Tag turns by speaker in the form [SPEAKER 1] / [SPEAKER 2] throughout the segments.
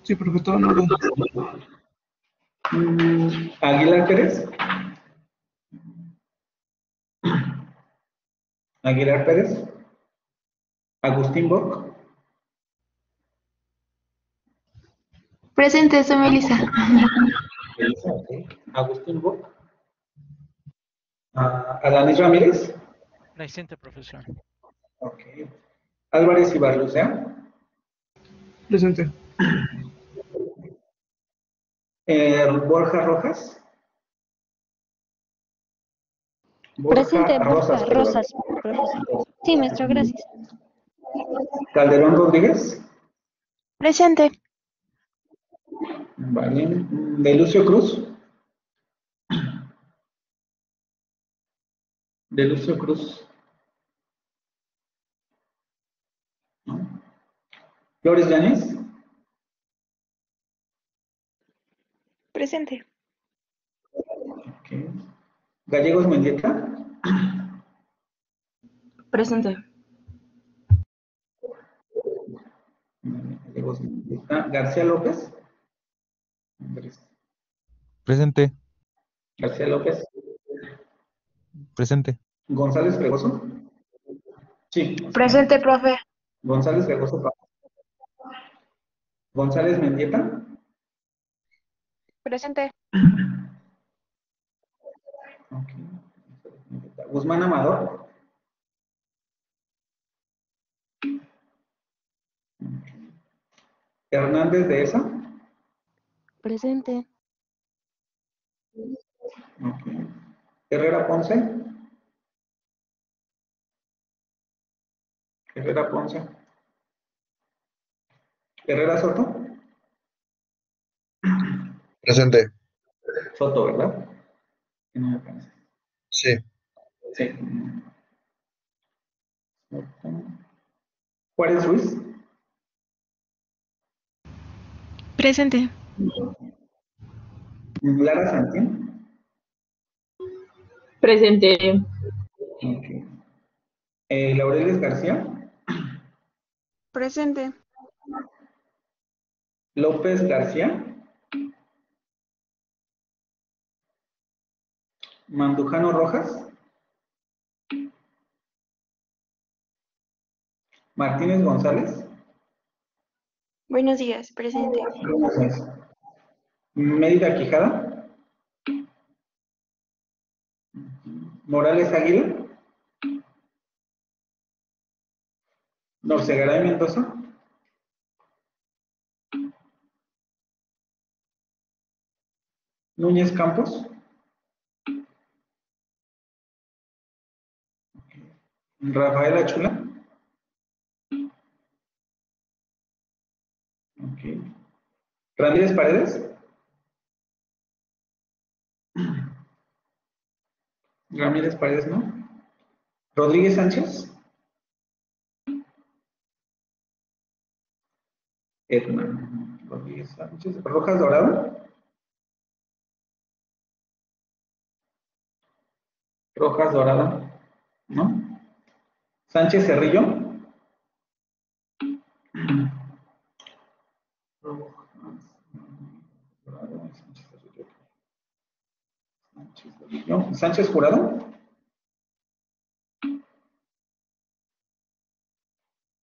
[SPEAKER 1] Sí, profe, todo en orden.
[SPEAKER 2] Aguilar Pérez. Aguilar Pérez. Agustín Boc.
[SPEAKER 3] Presente, soy Melissa.
[SPEAKER 2] Melissa, ok. Agustín Boc. Adanis Ramírez.
[SPEAKER 4] Presente, profesor.
[SPEAKER 2] Ok. Álvarez Ibarlucea.
[SPEAKER 1] Presente.
[SPEAKER 2] Borja Rojas.
[SPEAKER 5] Presente, Borja
[SPEAKER 2] perdón.
[SPEAKER 5] Rosas, profesor. Sí, maestro, gracias.
[SPEAKER 2] Calderón Rodríguez.
[SPEAKER 3] Presente.
[SPEAKER 2] Vale. De Lucio Cruz. De Lucio Cruz. ¿No? Flores Yanis.
[SPEAKER 3] Presente.
[SPEAKER 2] Okay. Gallegos Mendieta.
[SPEAKER 3] Presente.
[SPEAKER 2] Gallegos Mendieta. García López. Andrés.
[SPEAKER 6] Presente.
[SPEAKER 2] García López.
[SPEAKER 6] Presente.
[SPEAKER 2] González Fregoso. Sí.
[SPEAKER 3] Presente, profe.
[SPEAKER 2] González Fregoso. González Mendieta.
[SPEAKER 3] Presente.
[SPEAKER 2] Okay. Guzmán Amador. Okay. Hernández de Esa.
[SPEAKER 5] Presente.
[SPEAKER 2] Okay. Herrera Ponce. Herrera Ponce. Herrera Soto.
[SPEAKER 7] Presente.
[SPEAKER 2] Soto, ¿verdad? Que no me parece.
[SPEAKER 7] Sí.
[SPEAKER 2] Sí. Juárez Ruiz.
[SPEAKER 3] Presente.
[SPEAKER 2] Lara Santín.
[SPEAKER 8] Presente.
[SPEAKER 2] Okay. Laureles García.
[SPEAKER 3] Presente.
[SPEAKER 2] López García. Mandujano Rojas. Martínez González.
[SPEAKER 3] Buenos días. Presente.
[SPEAKER 2] Mérida Quijada. Morales Águila. Norcegaray Mendoza. Núñez Campos. Rafael Achula. Okay. Ramírez Paredes. Ramírez Paredes, ¿no? Rodríguez Sánchez. Edman. Rodríguez Sánchez. Rojas Dorado. Rojas Dorado, ¿no? Sánchez Cerrillo. Sánchez Jurado.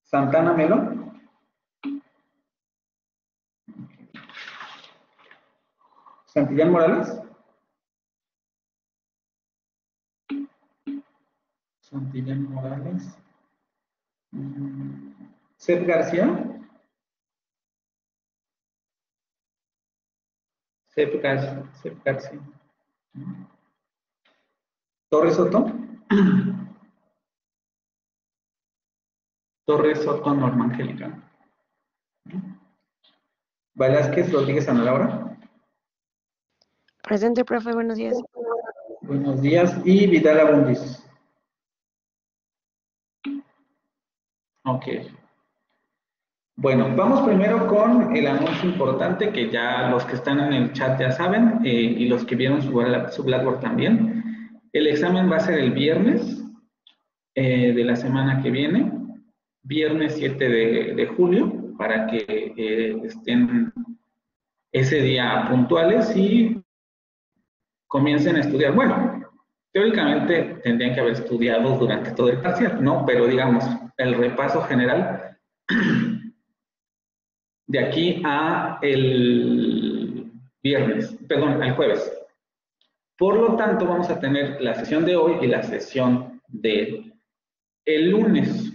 [SPEAKER 2] Santana Melo. Santillán Morales. Santillán Morales. Seth García. Seth García. Torres Soto. Torres Soto Norma Angélica. Velázquez Rodríguez Ana Laura.
[SPEAKER 5] Presente, profe, buenos días.
[SPEAKER 2] Buenos días. Y Vidal Abundis. Ok. Bueno, vamos primero con el anuncio importante que ya los que están en el chat ya saben y los que vieron su Blackboard también. El examen va a ser el viernes de la semana que viene, viernes 7 de julio, para que estén ese día puntuales y comiencen a estudiar. Bueno, teóricamente tendrían que haber estudiado durante todo el parcial, ¿no? Pero digamos, el repaso general de aquí a el viernes, perdón, al jueves. Por lo tanto, vamos a tener la sesión de hoy y la sesión de el lunes.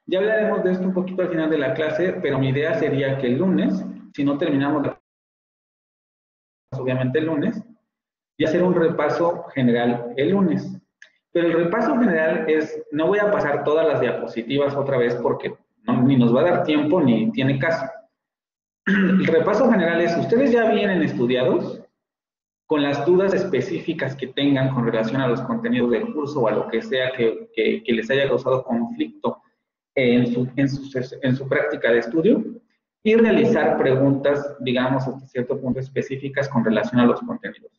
[SPEAKER 2] Ya hablaremos de esto un poquito al final de la clase, pero mi idea sería que el lunes, si no terminamos la clase, obviamente el lunes, y hacer un repaso general el lunes. Pero el repaso general es, no voy a pasar todas las diapositivas otra vez porque no, ni nos va a dar tiempo ni tiene caso. El repaso general es, ustedes ya vienen estudiados con las dudas específicas que tengan con relación a los contenidos del curso o a lo que sea que les haya causado conflicto en su práctica de estudio y realizar preguntas, digamos, hasta cierto punto específicas con relación a los contenidos.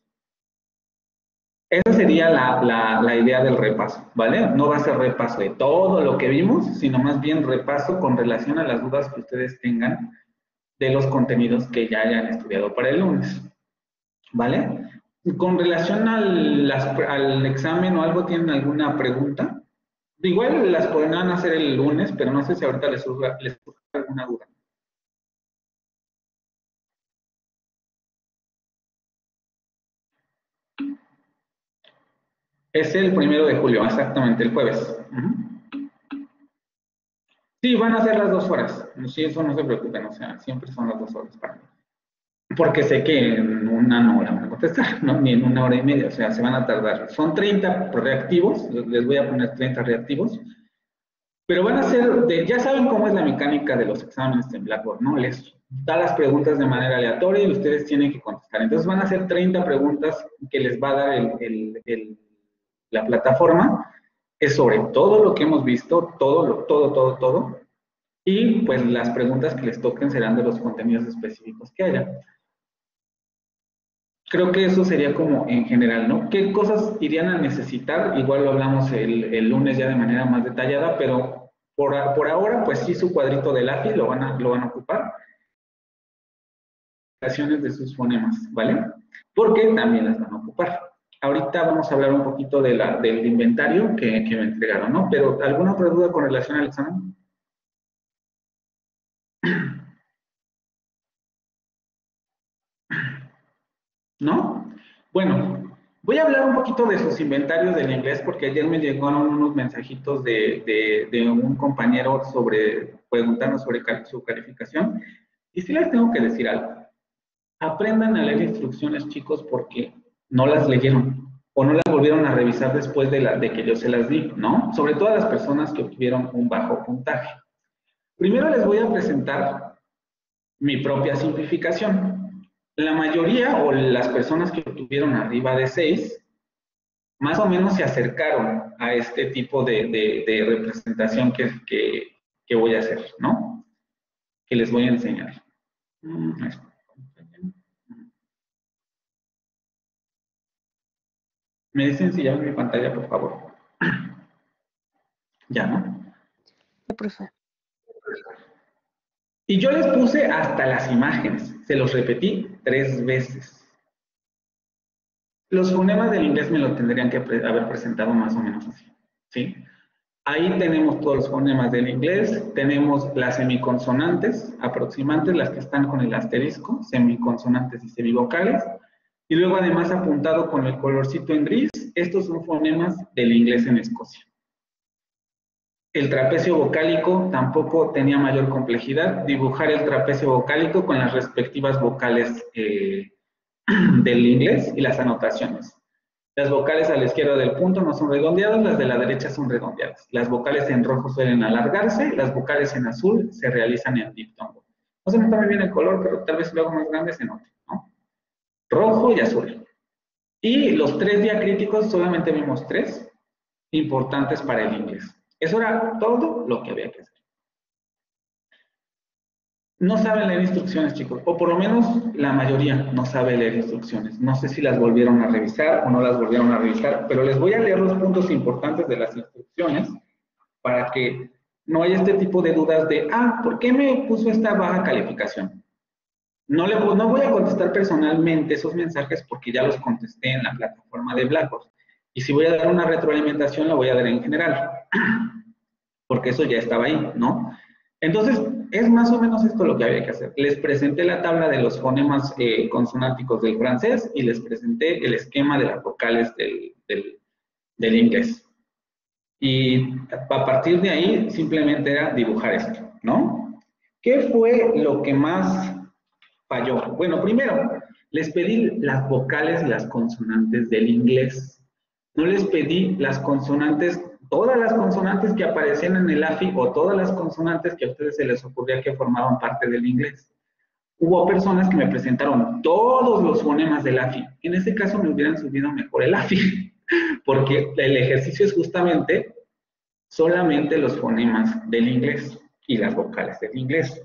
[SPEAKER 2] Esa sería la idea del repaso, ¿vale? No va a ser repaso de todo lo que vimos, sino más bien repaso con relación a las dudas que ustedes tengan de los contenidos que ya hayan estudiado para el lunes, ¿vale? Con relación al examen o algo, ¿tienen alguna pregunta? Igual las podrán hacer el lunes, pero no sé si ahorita les surja alguna duda. Es el 1 de julio, exactamente, el jueves. Sí, van a ser las 2 horas. Sí, eso no se preocupen, o sea, siempre son las 2 horas para mí. Porque sé que en una no la van a contestar, ¿no? Ni en 1 hora y media, o sea, se van a tardar. Son 30 reactivos, les voy a poner 30 reactivos, pero van a ser, ya saben cómo es la mecánica de los exámenes en Blackboard, ¿no? Les da las preguntas de manera aleatoria y ustedes tienen que contestar. Entonces van a ser 30 preguntas que les va a dar la plataforma, es sobre todo lo que hemos visto, todo, y pues las preguntas que les toquen serán de los contenidos específicos que haya. Creo que eso sería como en general, ¿no? ¿Qué cosas irían a necesitar? Igual lo hablamos el lunes ya de manera más detallada, pero por ahora, pues sí, su cuadrito de lápiz lo van a ocupar. De sus fonemas, ¿vale? Porque también las van a ocupar. Ahorita vamos a hablar un poquito del inventario que me entregaron, ¿no? Pero, ¿alguna otra duda con relación al examen? ¿No? Bueno, voy a hablar un poquito de sus inventarios del inglés porque ayer me llegaron unos mensajitos de un compañero preguntando sobre su calificación. Y sí les tengo que decir algo. Aprendan a leer instrucciones, chicos, porque no las leyeron o no las volvieron a revisar después de que yo se las di, ¿no? Sobre todo a las personas que obtuvieron un bajo puntaje. Primero les voy a presentar mi propia simplificación. La mayoría o las personas que obtuvieron arriba de 6, más o menos se acercaron a este tipo de representación que voy a hacer, ¿no? Que les voy a enseñar. ¿Me dicen si ya ven mi pantalla, por favor? Ya, ¿no?
[SPEAKER 5] Sí, profe.
[SPEAKER 2] Y yo les puse hasta las imágenes. Se los repetí 3 veces. Los fonemas del inglés me lo tendrían que haber presentado más o menos así, ¿sí? Ahí tenemos todos los fonemas del inglés. Tenemos las semiconsonantes, aproximantes, las que están con el asterisco, semiconsonantes y semivocales. Y luego además apuntado con el colorcito en gris, estos son fonemas del inglés en Escocia. El trapecio vocálico tampoco tenía mayor complejidad. Dibujar el trapecio vocálico con las respectivas vocales del inglés y las anotaciones. Las vocales a la izquierda del punto no son redondeadas, las de la derecha son redondeadas. Las vocales en rojo suelen alargarse, las vocales en azul se realizan en diptongo. No se nota muy bien el color, pero tal vez si lo hago más grande se note, ¿no? Rojo y azul. Y los 3 diacríticos, solamente vimos 3 importantes para el inglés. Eso era todo lo que había que hacer. No saben leer instrucciones, chicos, o por lo menos la mayoría no sabe leer instrucciones. No sé si las volvieron a revisar o no las volvieron a revisar, pero les voy a leer los puntos importantes de las instrucciones para que no haya este tipo de dudas de, ¿por qué me puso esta baja calificación? No voy a contestar personalmente esos mensajes porque ya los contesté en la plataforma de Blackboard. Y si voy a dar una retroalimentación, la voy a dar en general, porque eso ya estaba ahí, ¿no? Entonces, es más o menos esto lo que había que hacer. Les presenté la tabla de los fonemas consonánticos del francés y les presenté el esquema de las vocales del inglés. Y a partir de ahí, simplemente era dibujar esto, ¿no? ¿Qué fue lo que más falló? Bueno, primero, les pedí las vocales y las consonantes del inglés. No les pedí las consonantes, todas las consonantes que aparecían en el AFI o todas las consonantes que a ustedes se les ocurría que formaban parte del inglés. Hubo personas que me presentaron todos los fonemas del AFI. En ese caso me hubieran subido mejor el AFI, porque el ejercicio es justamente solamente los fonemas del inglés y las vocales del inglés.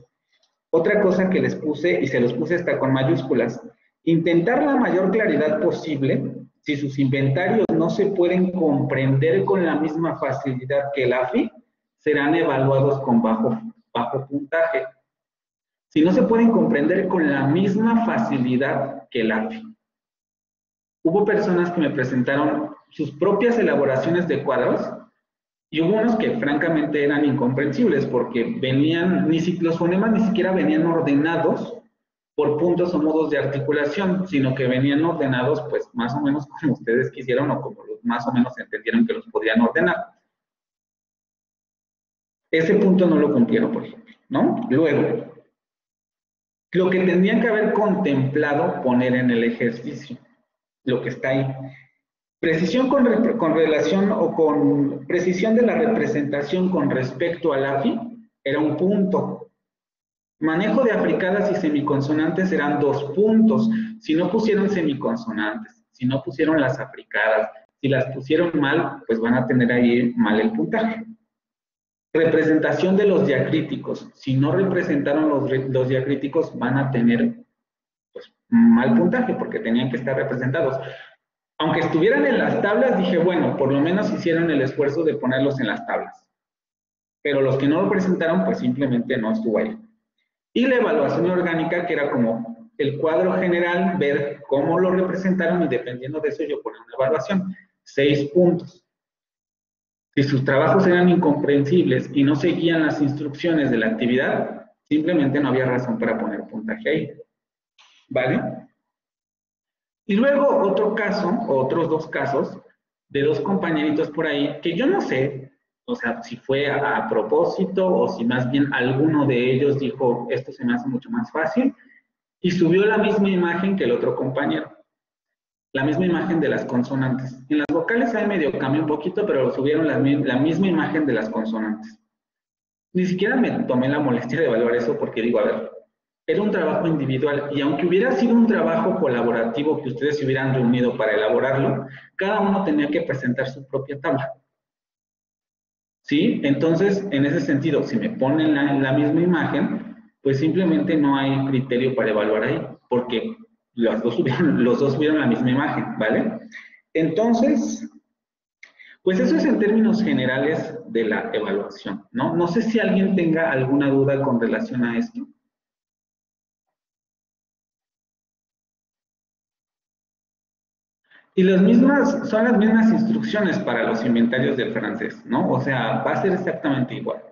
[SPEAKER 2] Otra cosa que les puse, y se los puse hasta con mayúsculas, intentar la mayor claridad posible. Si sus inventarios no se pueden comprender con la misma facilidad que el AFI, serán evaluados con bajo puntaje. Si no se pueden comprender con la misma facilidad que el AFI. Hubo personas que me presentaron sus propias elaboraciones de cuadros y hubo unos que francamente eran incomprensibles porque venían, los fonemas ni siquiera venían ordenados por puntos o modos de articulación, sino que venían ordenados pues más o menos como ustedes quisieron o como más o menos entendieron que los podían ordenar. Ese punto no lo cumplieron, por ejemplo, ¿no? Luego, lo que tendrían que haber contemplado poner en el ejercicio, lo que está ahí. Precisión con relación o con precisión de la representación con respecto al AFI era un punto. Manejo de africadas y semiconsonantes eran 2 puntos. Si no pusieron semiconsonantes, si no pusieron las africadas, si las pusieron mal, pues van a tener ahí mal el puntaje. Representación de los diacríticos. Si no representaron los diacríticos, van a tener pues, mal puntaje porque tenían que estar representados. Aunque estuvieran en las tablas, dije, bueno, por lo menos hicieron el esfuerzo de ponerlos en las tablas. Pero los que no lo presentaron, pues simplemente no estuvo ahí. Y la evaluación orgánica, que era como el cuadro general, ver cómo lo representaron y dependiendo de eso yo ponía una evaluación. 6 puntos. Si sus trabajos eran incomprensibles y no seguían las instrucciones de la actividad, simplemente no había razón para poner puntaje ahí. ¿Vale? Y luego otro caso, otros 2 casos, de 2 compañeritos por ahí, que yo no sé, o sea, si fue a propósito o si más bien alguno de ellos dijo, esto se me hace mucho más fácil, y subió la misma imagen que el otro compañero. La misma imagen de las consonantes. En las vocales ahí medio cambió un poquito, pero subieron la misma imagen de las consonantes. Ni siquiera me tomé la molestia de evaluar eso porque digo, a ver, era un trabajo individual y aunque hubiera sido un trabajo colaborativo que ustedes se hubieran reunido para elaborarlo, cada uno tenía que presentar su propia tabla. ¿Sí? Entonces, en ese sentido, si me ponen la misma imagen, pues simplemente no hay criterio para evaluar ahí, porque los dos subieron la misma imagen, ¿vale? Entonces, pues eso es en términos generales de la evaluación, ¿no? No sé si alguien tenga alguna duda con relación a esto. Y son las mismas instrucciones para los inventarios del francés, ¿no? O sea, va a ser exactamente igual.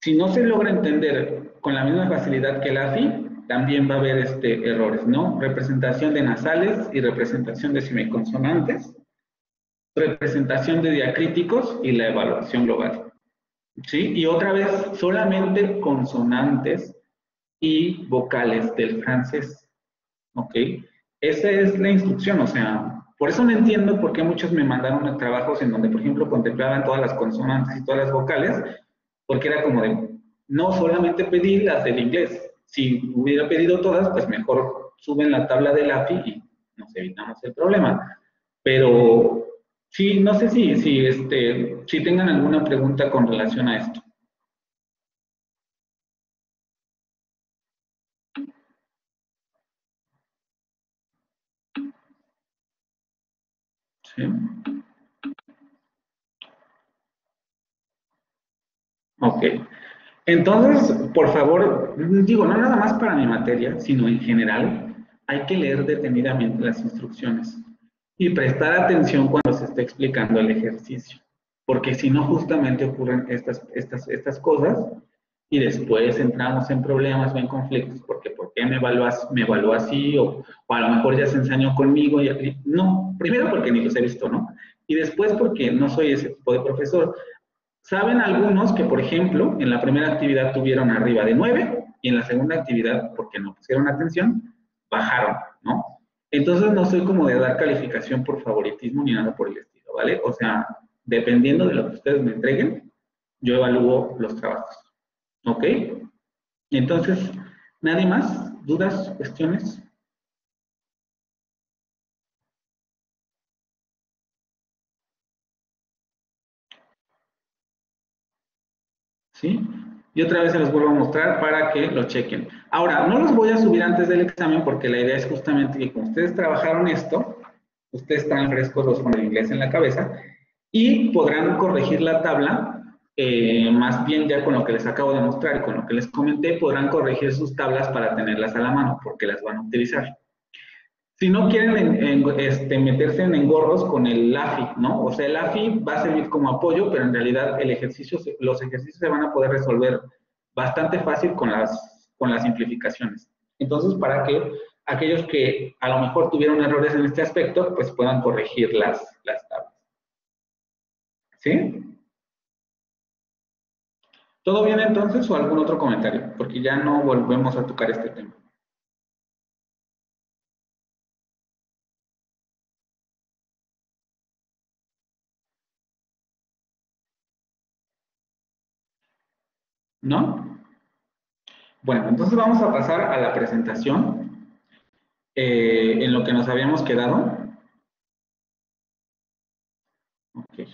[SPEAKER 2] Si no se logra entender con la misma facilidad que el AFI, también va a haber errores, ¿no? Representación de nasales y representación de semiconsonantes, representación de diacríticos y la evaluación global. ¿Sí? Y otra vez, solamente consonantes y vocales del francés. ¿Ok? Esa es la instrucción, o sea, por eso no entiendo por qué muchos me mandaron trabajos en donde, por ejemplo, contemplaban todas las consonantes y todas las vocales, porque era como de, no solamente pedí las del inglés, si hubiera pedido todas, pues mejor suben la tabla del AFI y nos evitamos el problema. Pero sí, no sé si tengan alguna pregunta con relación a esto. ¿Sí? Ok. Entonces, por favor, digo, no nada más para mi materia, sino en general, hay que leer detenidamente las instrucciones y prestar atención cuando se está explicando el ejercicio, porque si no, justamente ocurren estas cosas y después entramos en problemas o en conflictos, porque ¿por qué me evaluó así? O a lo mejor ya se ensañó conmigo. No, primero porque ni los he visto, ¿no? Y después porque no soy ese tipo de profesor. Saben algunos que, por ejemplo, en la primera actividad tuvieron arriba de 9 y en la segunda actividad, porque no pusieron atención, bajaron, ¿no? Entonces no soy como de dar calificación por favoritismo ni nada por el estilo, ¿vale? O sea, dependiendo de lo que ustedes me entreguen, yo evalúo los trabajos, ¿ok? Entonces, ¿nadie más? ¿Dudas? ¿Cuestiones? ¿Sí? Y otra vez se los vuelvo a mostrar para que lo chequen. Ahora, no los voy a subir antes del examen porque la idea es justamente que como ustedes trabajaron esto, ustedes están frescos con el inglés en la cabeza y podrán corregir la tabla, más bien ya con lo que les acabo de mostrar y con lo que les comenté, podrán corregir sus tablas para tenerlas a la mano porque las van a utilizar. Si no quieren meterse en engorros con el AFI, ¿no? O sea, el AFI va a servir como apoyo, pero en realidad los ejercicios se van a poder resolver bastante fácil con las simplificaciones. Entonces, para que aquellos que a lo mejor tuvieron errores en este aspecto, pues puedan corregir las tablas. ¿Sí? ¿Todo bien entonces o algún otro comentario? Porque ya no volvemos a tocar este tema. ¿No? Bueno, entonces vamos a pasar a la presentación en lo que nos habíamos quedado. Ok.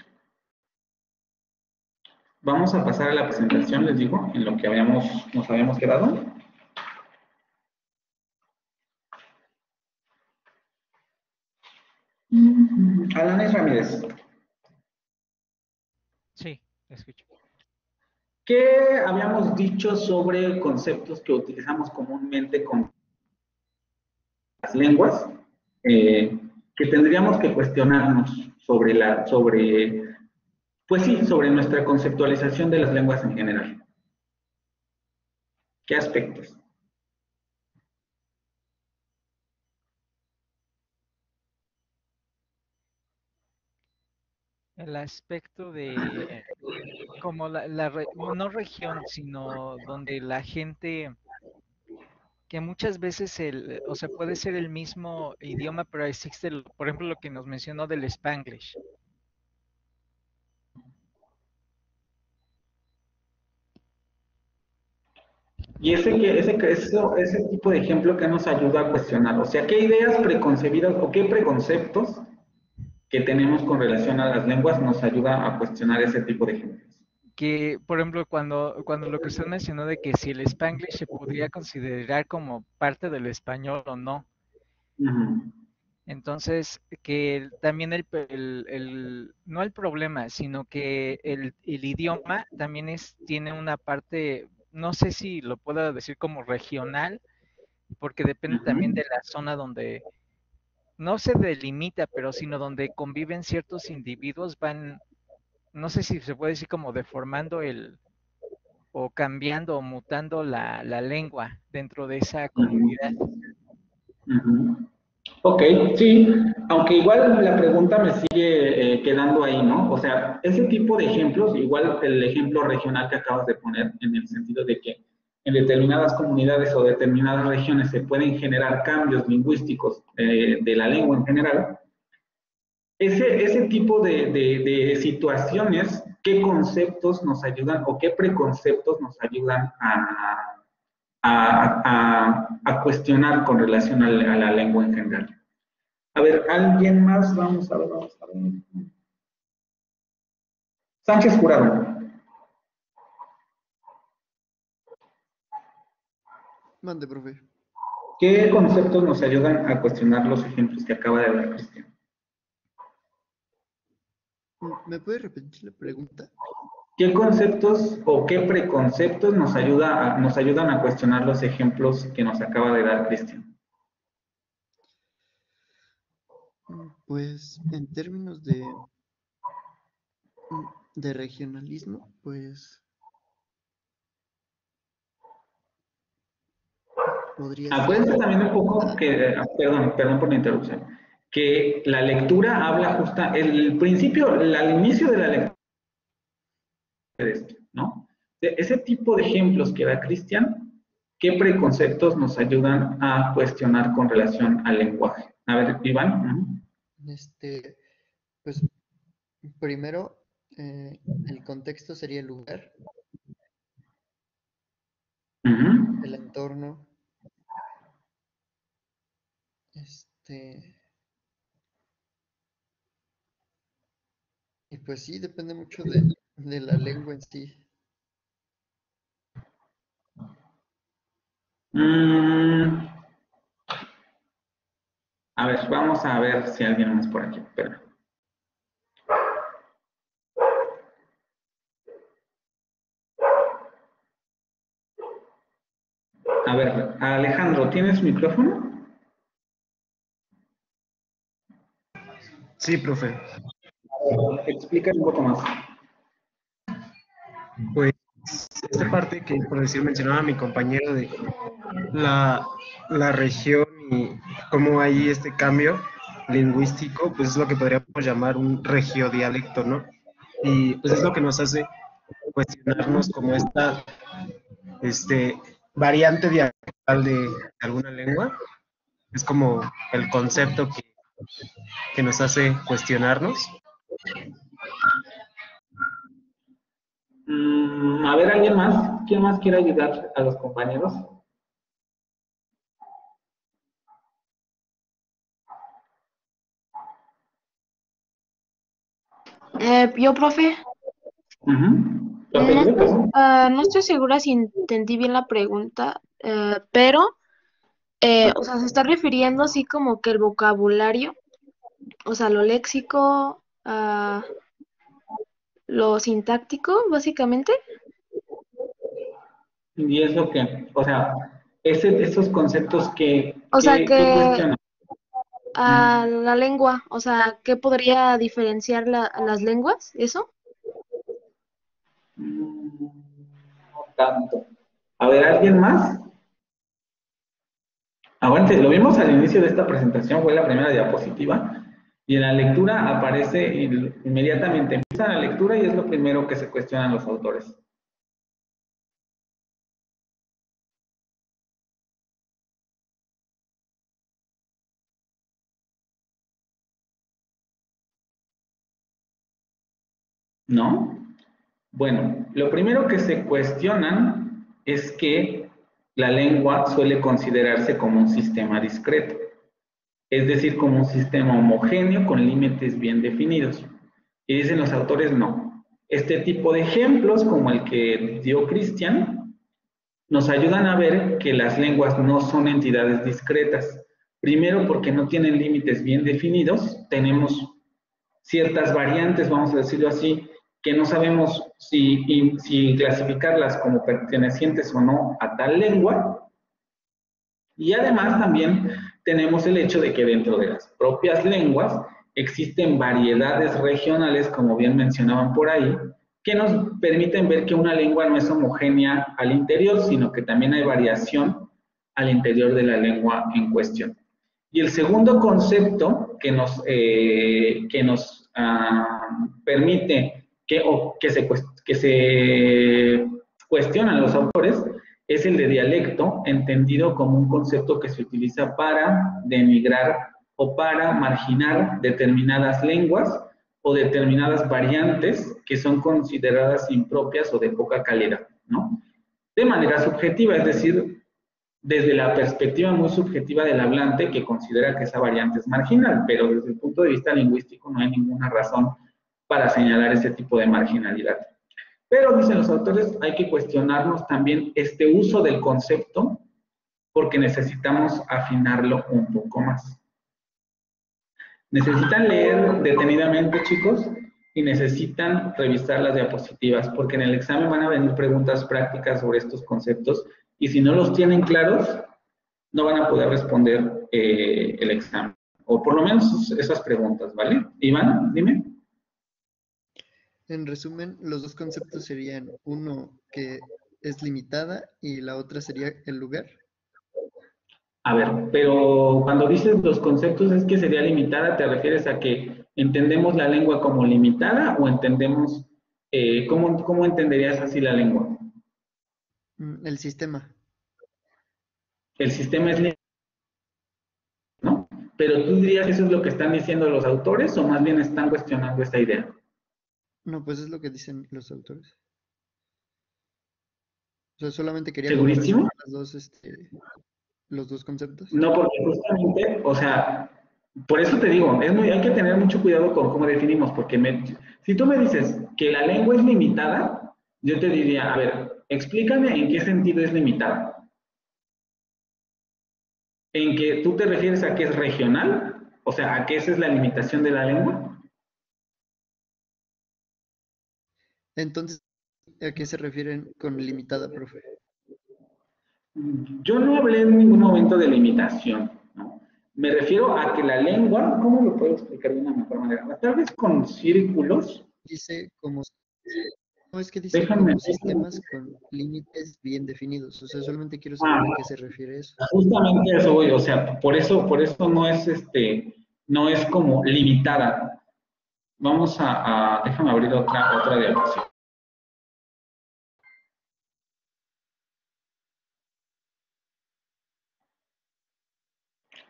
[SPEAKER 2] Vamos a pasar a la presentación, les digo, en lo que nos habíamos quedado. Alanis Ramírez,
[SPEAKER 4] Sí, escucho.
[SPEAKER 2] ¿qué habíamos dicho sobre conceptos que utilizamos comúnmente con las lenguas? Que tendríamos que cuestionarnos pues sí, sobre nuestra conceptualización de las lenguas en general. ¿Qué aspectos?
[SPEAKER 4] El aspecto de como no región, sino donde la gente, que muchas veces o sea, puede ser el mismo idioma, pero existe, por ejemplo, lo que nos mencionó del Spanglish.
[SPEAKER 2] Y ese tipo de ejemplo que nos ayuda a cuestionar, o sea, ¿qué ideas preconcebidas o qué preconceptos que tenemos con relación a las lenguas nos ayuda a cuestionar ese tipo de ejemplos?
[SPEAKER 4] Que, por ejemplo, cuando lo que usted mencionó de que si el Spanglish se podría considerar como parte del español o no.
[SPEAKER 2] Uh-huh.
[SPEAKER 4] Entonces, que también no el problema, sino que el idioma también tiene una parte, no sé si lo puedo decir como regional, porque depende también de la zona donde no se delimita, pero sino donde conviven ciertos individuos, no sé si se puede decir como deformando o cambiando o mutando la lengua dentro de esa comunidad.
[SPEAKER 2] Uh-huh. Ok, sí, aunque igual la pregunta me sigue quedando ahí, ¿no? O sea, ese tipo de ejemplos, igual el ejemplo regional que acabas de poner, en el sentido de que en determinadas comunidades o determinadas regiones se pueden generar cambios lingüísticos de la lengua en general, ese tipo de situaciones, ¿qué conceptos nos ayudan o qué preconceptos nos ayudan a cuestionar con relación a la lengua en general? A ver, ¿alguien más? Vamos a ver. Sánchez Jurado.
[SPEAKER 1] Mande, profe.
[SPEAKER 2] ¿Qué conceptos nos ayudan a cuestionar los ejemplos que acaba de dar Cristian?
[SPEAKER 1] ¿Me puede repetir la pregunta?
[SPEAKER 2] ¿Qué conceptos o qué preconceptos nos ayudan a cuestionar los ejemplos que nos acaba de dar Cristian?
[SPEAKER 7] Pues en términos de regionalismo, pues podría
[SPEAKER 2] Acuérdense
[SPEAKER 7] ser.
[SPEAKER 2] también un poco que, perdón por la interrupción, que la lectura habla el principio, al inicio de la lectura de esto, ¿no? Ese tipo de ejemplos que da Cristian, ¿qué preconceptos nos ayudan a cuestionar con relación al lenguaje? A ver, Iván.
[SPEAKER 7] Pues primero, el contexto sería el lugar, el entorno, y pues sí, depende mucho de la lengua en sí.
[SPEAKER 2] A ver, vamos a ver si alguien más por aquí. Espera. A ver, Alejandro, ¿tienes micrófono?
[SPEAKER 1] Sí, profe.
[SPEAKER 2] Explica un poco más.
[SPEAKER 1] Pues esta parte que por decir mencionaba mi compañero de la región y cómo hay este cambio lingüístico, pues es lo que podríamos llamar un regiodialecto, ¿no? Y pues es lo que nos hace cuestionarnos como esta variante dialectal de alguna lengua. Es como el concepto que nos hace cuestionarnos.
[SPEAKER 2] A ver, ¿alguien más? ¿Quién más quiere ayudar a los compañeros?
[SPEAKER 3] Yo, profe,
[SPEAKER 2] ¿Tu apellido, perdón?
[SPEAKER 3] no estoy segura si entendí bien la pregunta, pero, o sea, se está refiriendo así como que el vocabulario, o sea, lo léxico, lo sintáctico, básicamente.
[SPEAKER 2] Y es lo que, o sea, esos conceptos
[SPEAKER 3] O sea,
[SPEAKER 2] que
[SPEAKER 3] que
[SPEAKER 2] cuestionan.
[SPEAKER 3] a la lengua, o sea, ¿qué podría diferenciar las lenguas? ¿Eso?
[SPEAKER 2] No tanto. A ver, ¿alguien más? Aguante, lo vimos al inicio de esta presentación, fue la primera diapositiva, y en la lectura aparece inmediatamente, empieza la lectura y es lo primero que se cuestionan los autores. ¿No? Bueno, lo primero que se cuestionan es que la lengua suele considerarse como un sistema discreto, es decir, como un sistema homogéneo con límites bien definidos. Y dicen los autores, no. Este tipo de ejemplos, como el que dio Cristian, nos ayudan a ver que las lenguas no son entidades discretas. Primero, porque no tienen límites bien definidos, tenemos ciertas variantes, vamos a decirlo así, que no sabemos si clasificarlas como pertenecientes o no a tal lengua. Y además también tenemos el hecho de que dentro de las propias lenguas existen variedades regionales, como bien mencionaban por ahí, que nos permiten ver que una lengua no es homogénea al interior, sino que también hay variación al interior de la lengua en cuestión. Y el segundo concepto que nos permite que se cuestionan los autores es el de dialecto, entendido como un concepto que se utiliza para denigrar o para marginar determinadas lenguas o determinadas variantes que son consideradas impropias o de poca calidad, ¿no? De manera subjetiva, es decir, desde la perspectiva muy subjetiva del hablante que considera que esa variante es marginal, pero desde el punto de vista lingüístico no hay ninguna razón para señalar ese tipo de marginalidad. Pero, dicen los autores, hay que cuestionarnos también este uso del concepto porque necesitamos afinarlo un poco más. Necesitan leer detenidamente, chicos, y necesitan revisar las diapositivas, porque en el examen van a venir preguntas prácticas sobre estos conceptos, y si no los tienen claros, no van a poder responder el examen, o por lo menos esas preguntas, ¿vale? Iván, dime.
[SPEAKER 7] En resumen, los dos conceptos serían uno que es limitada y la otra sería el lugar.
[SPEAKER 2] A ver, pero cuando dices los conceptos es que sería limitada, ¿te refieres a que entendemos la lengua como limitada o entendemos, cómo entenderías así la lengua?
[SPEAKER 7] El sistema.
[SPEAKER 2] El sistema es limitado, ¿no? Pero tú dirías que eso es lo que están diciendo los autores o más bien están cuestionando esta idea.
[SPEAKER 7] No, pues es lo que dicen los autores. O sea, solamente quería como
[SPEAKER 2] ¿Segurísimo?
[SPEAKER 7] resumir los dos conceptos.
[SPEAKER 2] No, porque justamente, o sea, por eso te digo, hay que tener mucho cuidado con cómo definimos, porque si tú me dices que la lengua es limitada, yo te diría, a ver, explícame en qué sentido es limitada. ¿En que tú te refieres a que es regional? O sea, ¿a que esa es la limitación de la lengua?
[SPEAKER 7] Entonces, ¿a qué se refieren con limitada, profe?
[SPEAKER 2] Yo no hablé en ningún momento de limitación, ¿no? Me refiero a que la lengua, ¿cómo lo puedo explicar de una mejor manera? Tal vez con círculos.
[SPEAKER 7] Dice como, no es que dice
[SPEAKER 2] Déjame.
[SPEAKER 7] como sistemas con límites bien definidos. O sea, solamente quiero saber a qué se refiere eso.
[SPEAKER 2] Justamente eso voy, o sea, por eso no es no es como limitada. Vamos déjame abrir otra diapositiva.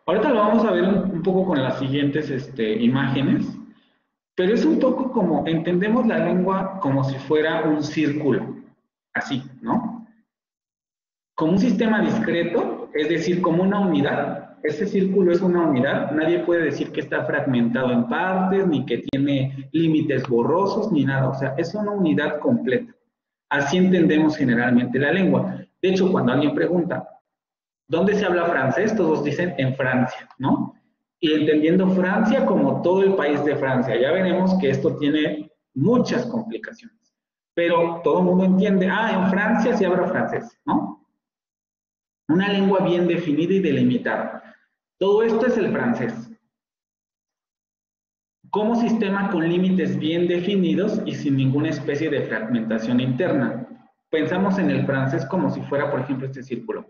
[SPEAKER 2] Ahorita lo vamos a ver un poco con las siguientes imágenes, pero es un poco como, entendemos la lengua como si fuera un círculo, así, ¿no? Como un sistema discreto, es decir, como una unidad. Ese círculo es una unidad, nadie puede decir que está fragmentado en partes, ni que tiene límites borrosos, ni nada, o sea, es una unidad completa. Así entendemos generalmente la lengua. De hecho, cuando alguien pregunta, ¿dónde se habla francés? Todos dicen en Francia, ¿no? Y entendiendo Francia como todo el país de Francia, ya veremos que esto tiene muchas complicaciones. Pero todo el mundo entiende, en Francia se habla francés, ¿no? Una lengua bien definida y delimitada. Todo esto es el francés. Como sistema con límites bien definidos y sin ninguna especie de fragmentación interna. Pensamos en el francés como si fuera, por ejemplo, este círculo.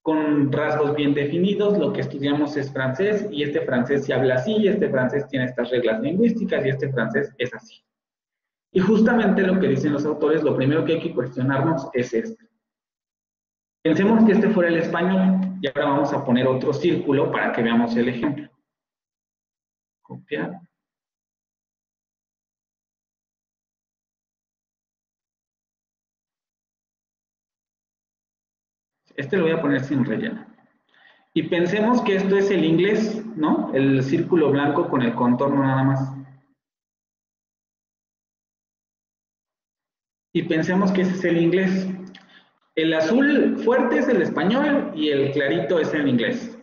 [SPEAKER 2] Con rasgos bien definidos, lo que estudiamos es francés, y este francés se habla así, y este francés tiene estas reglas lingüísticas, y este francés es así. Y justamente lo que dicen los autores, lo primero que hay que cuestionarnos es esto. Pensemos que este fuera el español, y ahora vamos a poner otro círculo para que veamos el ejemplo. Copiar. Este lo voy a poner sin relleno. Y pensemos que esto es el inglés, ¿no? El círculo blanco con el contorno nada más. Y pensemos que ese es el inglés. El azul fuerte es el español y el clarito es el inglés.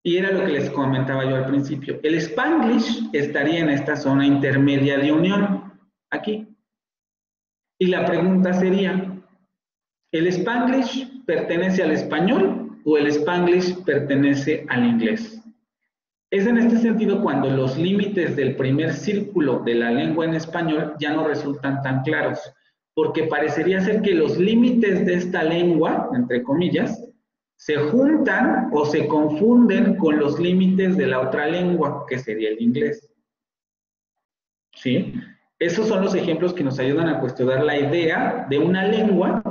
[SPEAKER 2] Y era lo que les comentaba yo al principio. El Spanglish estaría en esta zona intermedia de unión, aquí. Y la pregunta sería, ¿el Spanglish pertenece al español o el Spanglish pertenece al inglés? Es en este sentido cuando los límites del primer círculo de la lengua en español ya no resultan tan claros, porque parecería ser que los límites de esta lengua, entre comillas, se juntan o se confunden con los límites de la otra lengua, que sería el inglés. ¿Sí? Esos son los ejemplos que nos ayudan a cuestionar la idea de una lengua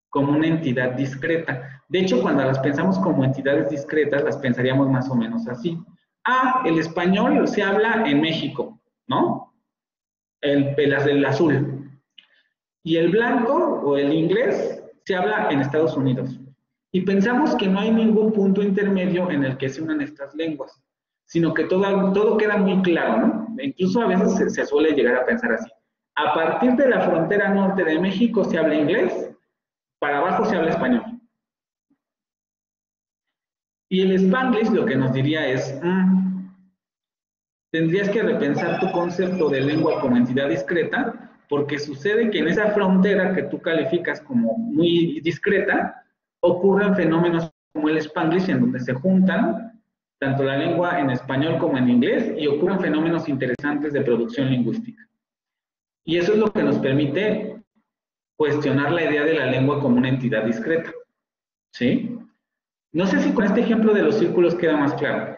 [SPEAKER 2] como una entidad discreta. De hecho, cuando las pensamos como entidades discretas, las pensaríamos más o menos así. El español se habla en México, ¿no? El azul. Y el blanco o el inglés se habla en Estados Unidos. Y pensamos que no hay ningún punto intermedio en el que se unan estas lenguas, sino que todo queda muy claro, ¿no? E incluso a veces se suele llegar a pensar así. A partir de la frontera norte de México se habla inglés, para abajo se habla español. Y el Spanglish lo que nos diría es, tendrías que repensar tu concepto de lengua como entidad discreta, porque sucede que en esa frontera que tú calificas como muy discreta, ocurren fenómenos como el Spanglish, en donde se juntan tanto la lengua en español como en inglés, y ocurren fenómenos interesantes de producción lingüística. Y eso es lo que nos permite cuestionar la idea de la lengua como una entidad discreta. ¿Sí? No sé si con este ejemplo de los círculos queda más claro.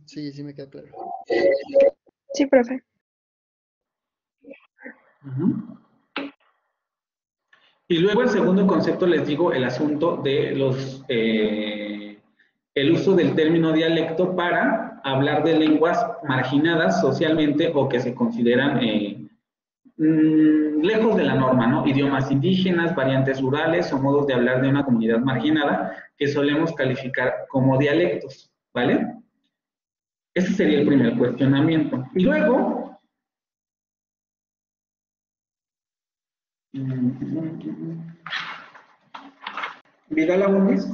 [SPEAKER 7] Sí, sí me queda claro.
[SPEAKER 3] Sí, profe.
[SPEAKER 2] Y luego el segundo concepto les digo el asunto de el uso del término dialecto para hablar de lenguas marginadas socialmente o que se consideran lejos de la norma, ¿no? Idiomas indígenas, variantes rurales o modos de hablar de una comunidad marginada que solemos calificar como dialectos, ¿vale? Ese sería el primer cuestionamiento. Y luego, Vidal Abundis.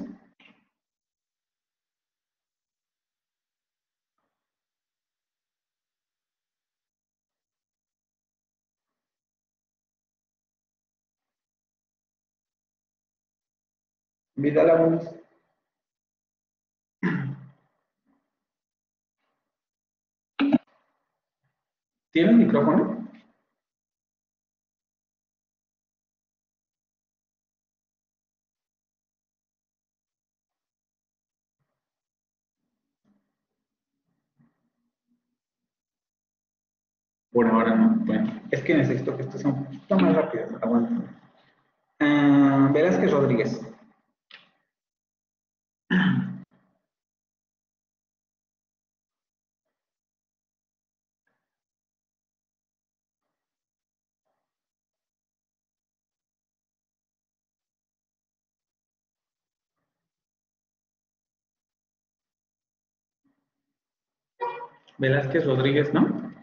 [SPEAKER 2] Vidal Abundis. ¿Tiene el micrófono? Por ahora no. Bueno, es que necesito que estés un poquito más rápido. Aguanta. Velázquez Rodríguez. Velázquez Rodríguez, ¿no?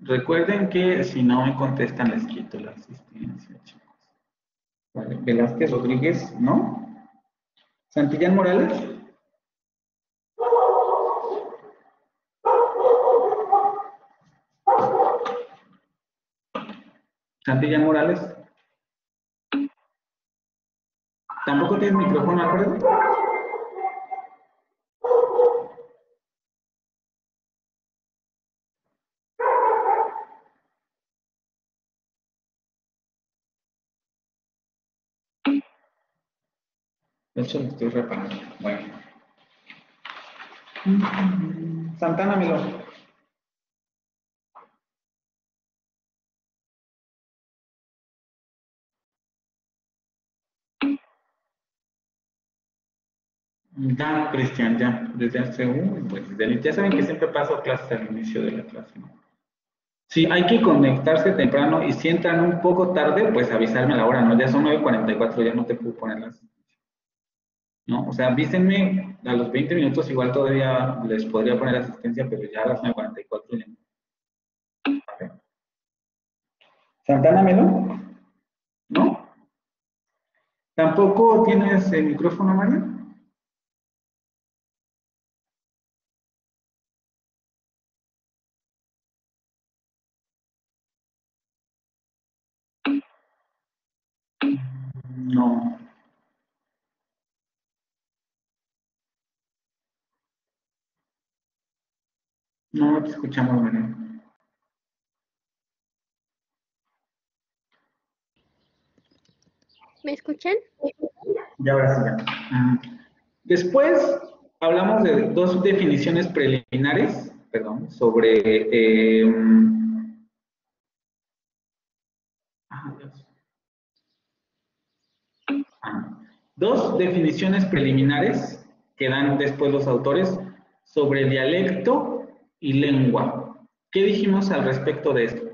[SPEAKER 2] Recuerden que si no me contestan les quito la asistencia, chicos. Vale. Velázquez Rodríguez, ¿no? Santillán Morales. Santillán Morales. ¿Tampoco tienes micrófono, Alfredo? De hecho, lo estoy reparando. Bueno. Santana Milón. Ya, Cristian, ya. Desde hace pues ya saben que siempre paso clases al inicio de la clase, ¿no? Sí, hay que conectarse temprano y si entran un poco tarde, pues avisarme a la hora, ¿no? Ya son 9:44, ya no te puedo poner las, ¿no? O sea, avísenme a los 20 minutos, igual todavía les podría poner asistencia, pero ya a las 9:44 ya no. ¿Vale? ¿Santana Melo? ¿No? ¿Tampoco tienes el micrófono, María? No. No te escuchamos, María.
[SPEAKER 8] ¿Me escuchan?
[SPEAKER 2] Ya ahora sí ya. Después hablamos de dos definiciones preliminares, perdón, sobre Dios. Dos definiciones preliminares que dan después los autores sobre dialecto y lengua. ¿Qué dijimos al respecto de esto?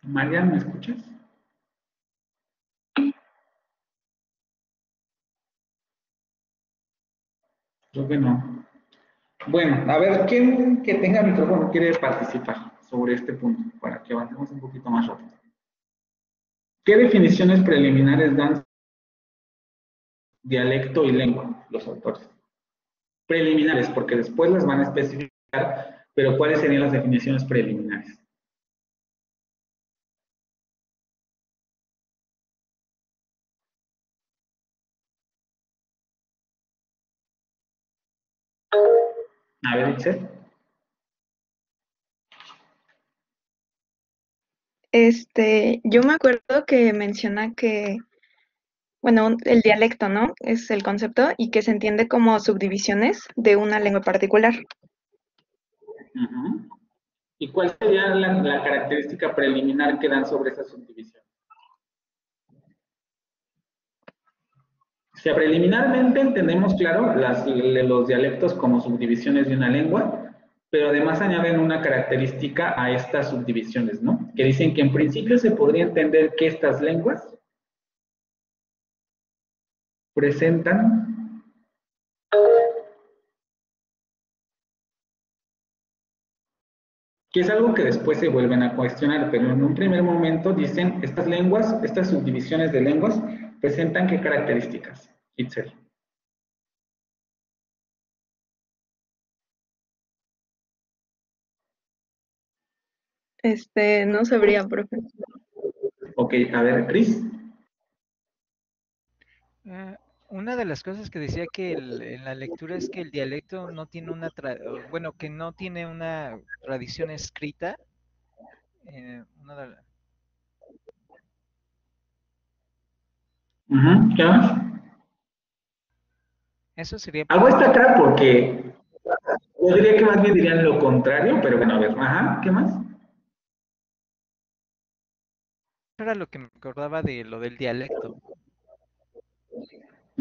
[SPEAKER 2] Marian, ¿me escuchas? Creo que no. Bueno, a ver, ¿quién que tenga micrófono quiere participar sobre este punto para que avancemos un poquito más rápido? ¿Qué definiciones preliminares dan dialecto y lengua los autores? Preliminares, porque después las van a especificar, pero ¿cuáles serían las definiciones preliminares? A ver, Itzel.
[SPEAKER 8] Yo me acuerdo que menciona que, bueno, el dialecto, ¿no? Es el concepto y que se entiende como subdivisiones de una lengua particular.
[SPEAKER 2] Uh-huh. ¿Y cuál sería la característica preliminar que dan sobre esa subdivisión? O sea, preliminarmente entendemos, claro, los dialectos como subdivisiones de una lengua, pero además añaden una característica a estas subdivisiones, ¿no? Que dicen que en principio se podría entender que estas lenguas presentan que es algo que después se vuelven a cuestionar, pero en un primer momento dicen, estas lenguas, estas subdivisiones de lenguas, presentan qué características, Itzel.
[SPEAKER 8] No sabría, profe.
[SPEAKER 2] Ok, a ver, Cris.
[SPEAKER 4] Una de las cosas que decía que en la lectura es que el dialecto no tiene bueno, que no tiene una tradición escrita. Una de
[SPEAKER 2] ¿Qué más?
[SPEAKER 4] Eso sería
[SPEAKER 2] Algo está
[SPEAKER 4] principal.
[SPEAKER 2] acá porque yo diría que más bien dirían lo contrario, pero bueno, a ver, ajá, ¿qué más?
[SPEAKER 4] Era lo que me acordaba de lo del dialecto.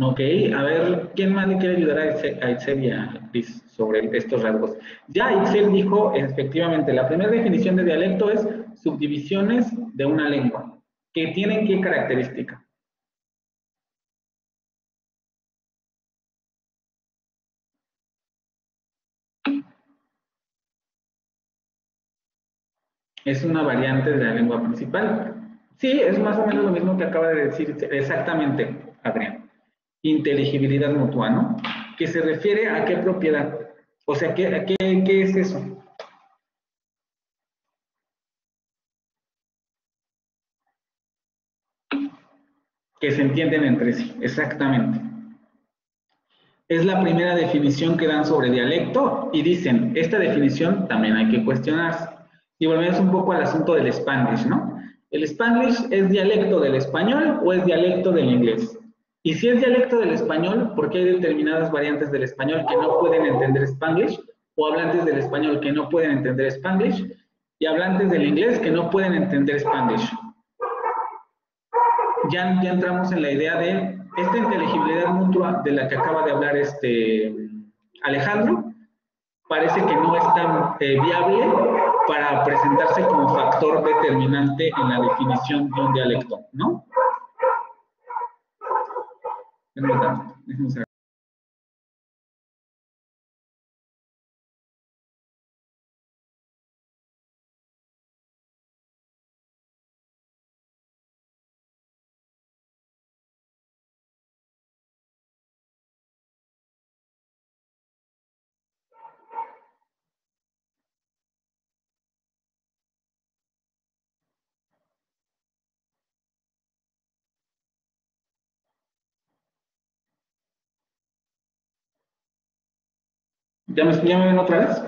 [SPEAKER 2] Ok, a ver, ¿quién más le quiere ayudar a Itzel y a Cris sobre estos rasgos? Ya Itzel dijo, efectivamente, la primera definición de dialecto es subdivisiones de una lengua. ¿Que tienen qué característica? Es una variante de la lengua principal. Sí, es más o menos lo mismo que acaba de decir exactamente, Adrián. Inteligibilidad mutua, ¿no? Que se refiere a qué propiedad. O sea, ¿qué es eso? Que se entienden entre sí, exactamente. Es la primera definición que dan sobre dialecto y dicen, esta definición también hay que cuestionarse. Y volvemos un poco al asunto del Spanglish, ¿no? ¿El Spanglish es dialecto del español o es dialecto del inglés? Y si es dialecto del español, ¿por qué hay determinadas variantes del español que no pueden entender Spanglish? O hablantes del español que no pueden entender Spanglish y hablantes del inglés que no pueden entender Spanglish. Ya entramos en la idea de esta inteligibilidad mutua de la que acaba de hablar Alejandro, parece que no es tan viable para presentarse como factor determinante en la definición de un dialecto, ¿no? ¿Ya me ven otra vez?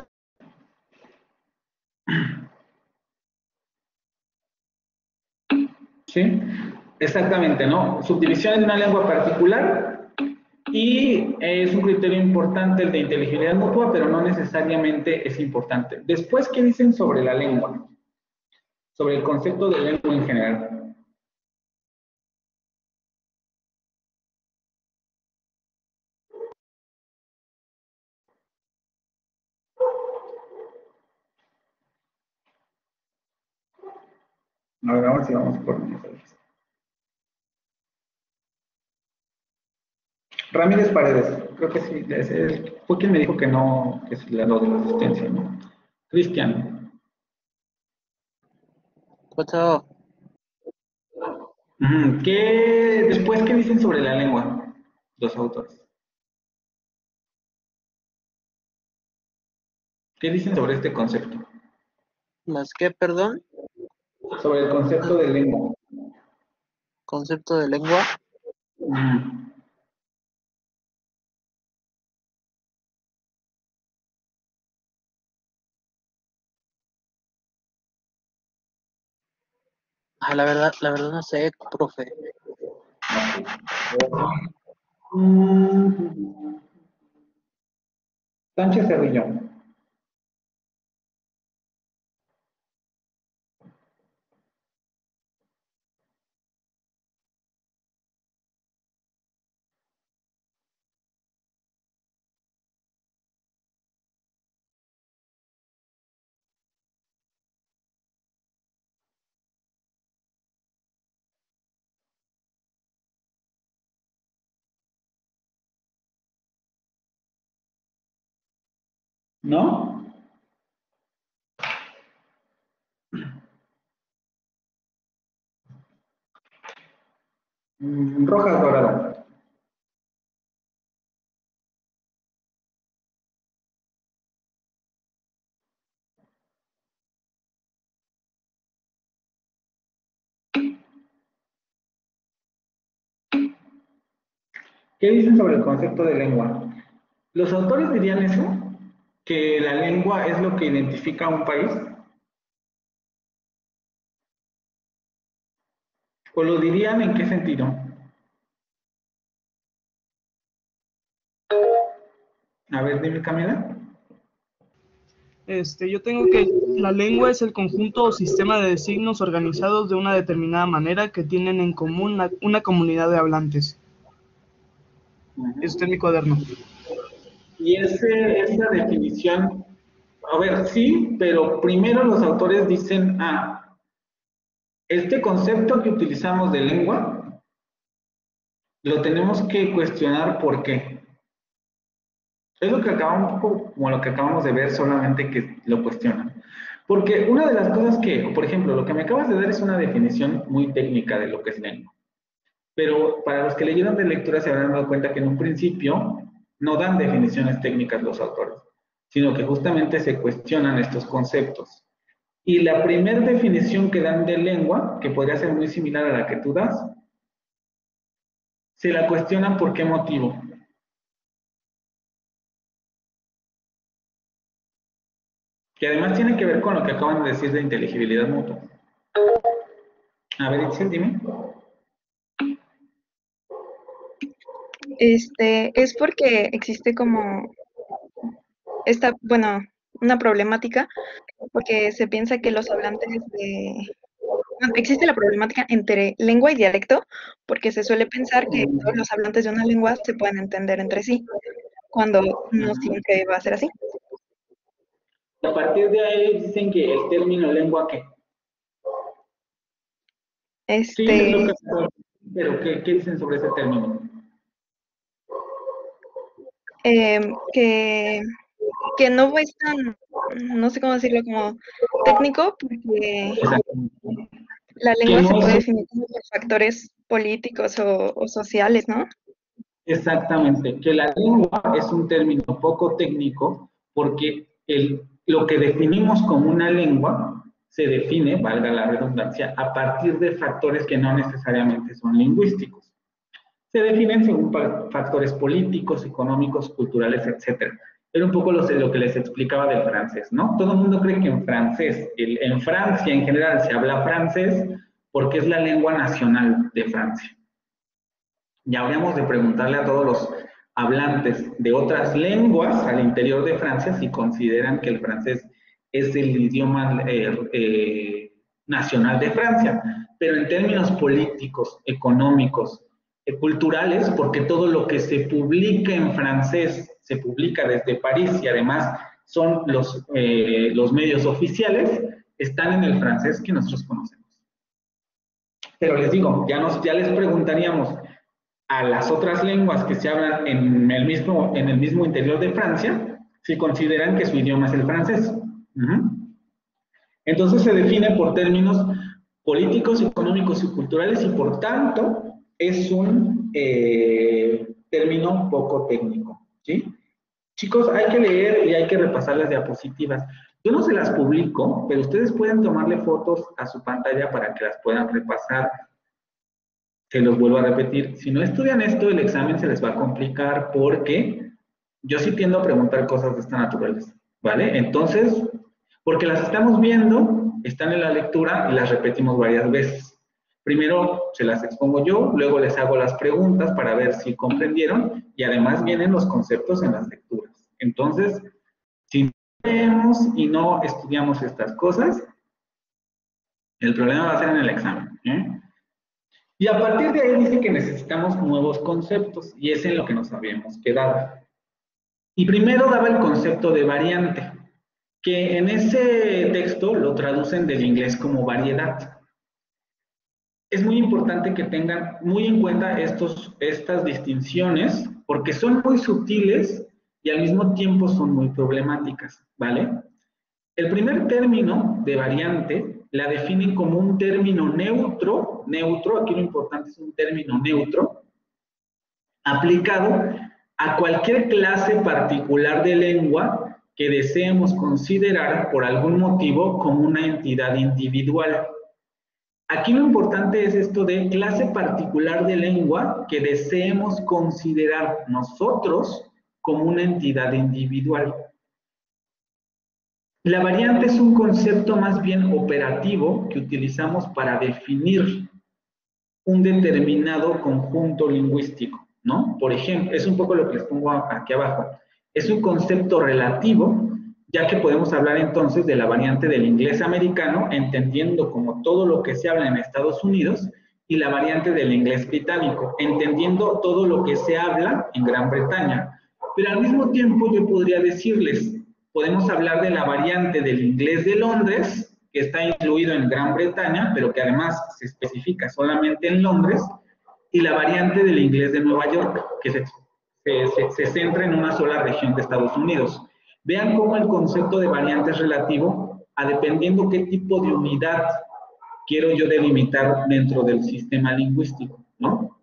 [SPEAKER 2] Sí, exactamente, ¿no? Subdivisión en una lengua particular y es un criterio importante el de inteligibilidad mutua, pero no necesariamente es importante. Después, ¿qué dicen sobre la lengua? Sobre el concepto de lengua en general. A ver, ahora sí vamos por nosotros. Ramírez Paredes, creo que sí, fue quien me dijo que no, que es lo de la asistencia, ¿no? Cristian. Después, ¿qué dicen sobre la lengua los autores? ¿Qué dicen sobre este concepto?
[SPEAKER 9] ¿Más qué, perdón?
[SPEAKER 2] Sobre el concepto de lengua.
[SPEAKER 9] Concepto de lengua. La verdad no sé, profe.
[SPEAKER 2] Sánchez Cerrillo. ¿No? Rojas Dorado. ¿Qué dicen sobre el concepto de lengua? ¿Los autores dirían eso? ¿Que la lengua es lo que identifica a un país? ¿O lo dirían en qué sentido? A ver, dime, Camila.
[SPEAKER 10] Yo tengo que la lengua es el conjunto o sistema de signos organizados de una determinada manera que tienen en común una comunidad de hablantes. Esto es mi cuaderno.
[SPEAKER 2] Y esa definición, a ver, sí, pero primero los autores dicen, este concepto que utilizamos de lengua, lo tenemos que cuestionar por qué. Es lo que como lo que acabamos de ver, solamente que lo cuestionan. Porque una de las cosas que, por ejemplo, lo que me acabas de dar es una definición muy técnica de lo que es lengua. Pero para los que leyeron de lectura se habrán dado cuenta que en un principio no dan definiciones técnicas los autores, sino que justamente se cuestionan estos conceptos. Y la primera definición que dan de lengua, que podría ser muy similar a la que tú das, se la cuestionan por qué motivo. Que además tiene que ver con lo que acaban de decir de inteligibilidad mutua. A ver, Itzel, dime.
[SPEAKER 8] Es porque existe como una problemática, porque se piensa que los hablantes existe la problemática entre lengua y dialecto, porque se suele pensar que todos los hablantes de una lengua se pueden entender entre sí, cuando no siempre va a ser así.
[SPEAKER 2] A partir de ahí dicen que el término lengua, ¿qué? Sí, es lo que, pero ¿qué dicen sobre ese término?
[SPEAKER 8] Que no es tan, no sé cómo decirlo, como técnico, porque la lengua se puede definir como por factores políticos o sociales, ¿no?
[SPEAKER 2] Exactamente, que la lengua es un término poco técnico porque lo que definimos como una lengua se define, valga la redundancia, a partir de factores que no necesariamente son lingüísticos. Se definen según factores políticos, económicos, culturales, etc. Era un poco lo que les explicaba del francés, ¿no? Todo el mundo cree que en francés, en Francia en general se habla francés porque es la lengua nacional de Francia. Ya habríamos de preguntarle a todos los hablantes de otras lenguas al interior de Francia si consideran que el francés es el idioma nacional de Francia, pero en términos políticos, económicos, culturales, porque todo lo que se publica en francés se publica desde París y además son los medios oficiales, están en el francés que nosotros conocemos. Pero les digo, ya les preguntaríamos a las otras lenguas que se hablan en el mismo interior de Francia, si consideran que su idioma es el francés. Entonces se define por términos políticos, económicos y culturales y por tanto es un término poco técnico, ¿sí? Chicos, hay que leer y hay que repasar las diapositivas. Yo no se las publico, pero ustedes pueden tomarle fotos a su pantalla para que las puedan repasar. Se los vuelvo a repetir, si no estudian esto, el examen se les va a complicar porque yo sí tiendo a preguntar cosas de esta naturaleza, ¿vale? Entonces, porque las estamos viendo, están en la lectura y las repetimos varias veces. Primero se las expongo yo, luego les hago las preguntas para ver si comprendieron y además vienen los conceptos en las lecturas. Entonces, si no leemos y no estudiamos estas cosas, el problema va a ser en el examen, ¿eh? Y a partir de ahí dice que necesitamos nuevos conceptos y es en lo que nos habíamos quedado. Y primero daba el concepto de variante, que en ese texto lo traducen del inglés como variedad. Es muy importante que tengan muy en cuenta estas distinciones porque son muy sutiles y al mismo tiempo son muy problemáticas, ¿vale? El primer término de variante la definen como un término neutro, aquí lo importante es un término neutro, aplicado a cualquier clase particular de lengua que deseemos considerar por algún motivo como una entidad individual. Aquí lo importante es esto de clase particular de lengua que deseemos considerar nosotros como una entidad individual. La variante es un concepto más bien operativo que utilizamos para definir un determinado conjunto lingüístico, ¿no? Por ejemplo, es un poco lo que les pongo aquí abajo. Es un concepto relativo, ya que podemos hablar entonces de la variante del inglés americano, entendiendo como todo lo que se habla en Estados Unidos, y la variante del inglés británico, entendiendo todo lo que se habla en Gran Bretaña. Pero al mismo tiempo yo podría decirles, podemos hablar de la variante del inglés de Londres, que está incluido en Gran Bretaña, pero que además se especifica solamente en Londres, y la variante del inglés de Nueva York, que se centra en una sola región de Estados Unidos. Vean cómo el concepto de variante es relativo a dependiendo qué tipo de unidad quiero yo delimitar dentro del sistema lingüístico, ¿no?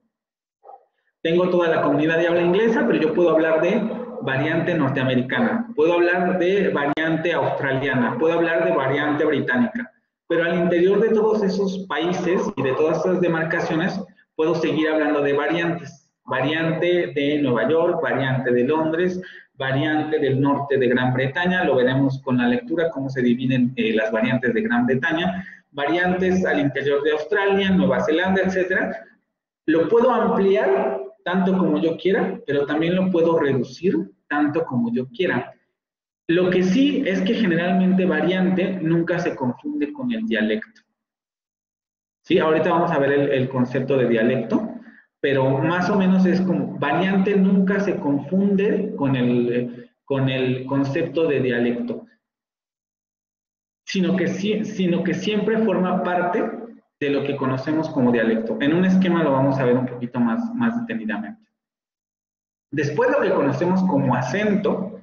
[SPEAKER 2] Tengo toda la comunidad de habla inglesa, pero yo puedo hablar de variante norteamericana, puedo hablar de variante australiana, puedo hablar de variante británica, pero al interior de todos esos países y de todas esas demarcaciones puedo seguir hablando de variantes. Variante de Nueva York, variante de Londres, variante del norte de Gran Bretaña, lo veremos con la lectura, cómo se dividen las variantes de Gran Bretaña, variantes al interior de Australia, Nueva Zelanda, etc. Lo puedo ampliar tanto como yo quiera, pero también lo puedo reducir tanto como yo quiera. Lo que sí es que generalmente variante nunca se confunde con el dialecto. ¿Sí? Ahorita vamos a ver el concepto de dialecto, pero más o menos es como, variante nunca se confunde con el concepto de dialecto, sino que siempre forma parte de lo que conocemos como dialecto. En un esquema lo vamos a ver un poquito más detenidamente. Después lo que conocemos como acento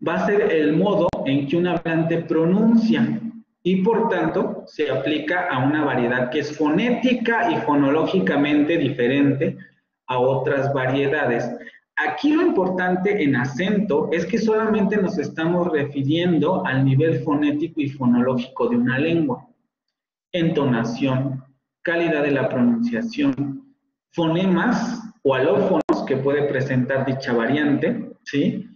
[SPEAKER 2] va a ser el modo en que un hablante pronuncia y por tanto se aplica a una variedad que es fonética y fonológicamente diferente a otras variedades. Aquí lo importante en acento es que solamente nos estamos refiriendo al nivel fonético y fonológico de una lengua. Entonación, calidad de la pronunciación, fonemas o alófonos que puede presentar dicha variante, ¿sí?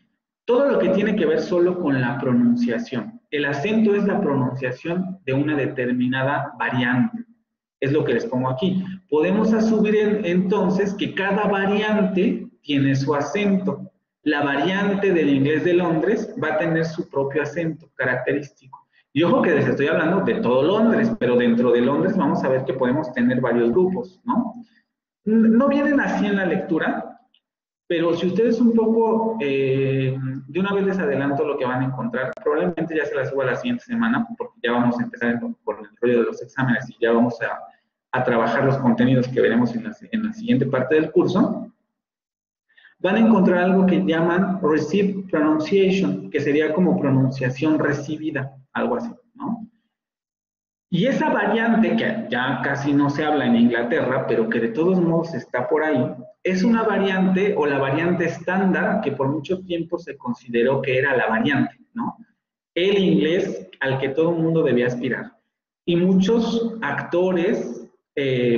[SPEAKER 2] Todo lo que tiene que ver solo con la pronunciación. El acento es la pronunciación de una determinada variante. Es lo que les pongo aquí. Podemos asumir entonces que cada variante tiene su acento. La variante del inglés de Londres va a tener su propio acento característico. Y ojo que les estoy hablando de todo Londres, pero dentro de Londres vamos a ver que podemos tener varios grupos, ¿no? No vienen así en la lectura, pero si ustedes un poco, de una vez les adelanto lo que van a encontrar, probablemente ya se las suba la siguiente semana, porque ya vamos a empezar con el rollo de los exámenes y ya vamos a trabajar los contenidos que veremos en la siguiente parte del curso, van a encontrar algo que llaman Received Pronunciation, que sería como pronunciación recibida, algo así, ¿no? Y esa variante, que ya casi no se habla en Inglaterra, pero que de todos modos está por ahí, es una variante o la variante estándar que por mucho tiempo se consideró que era la variante, ¿no? El inglés al que todo el mundo debía aspirar. Y muchos actores,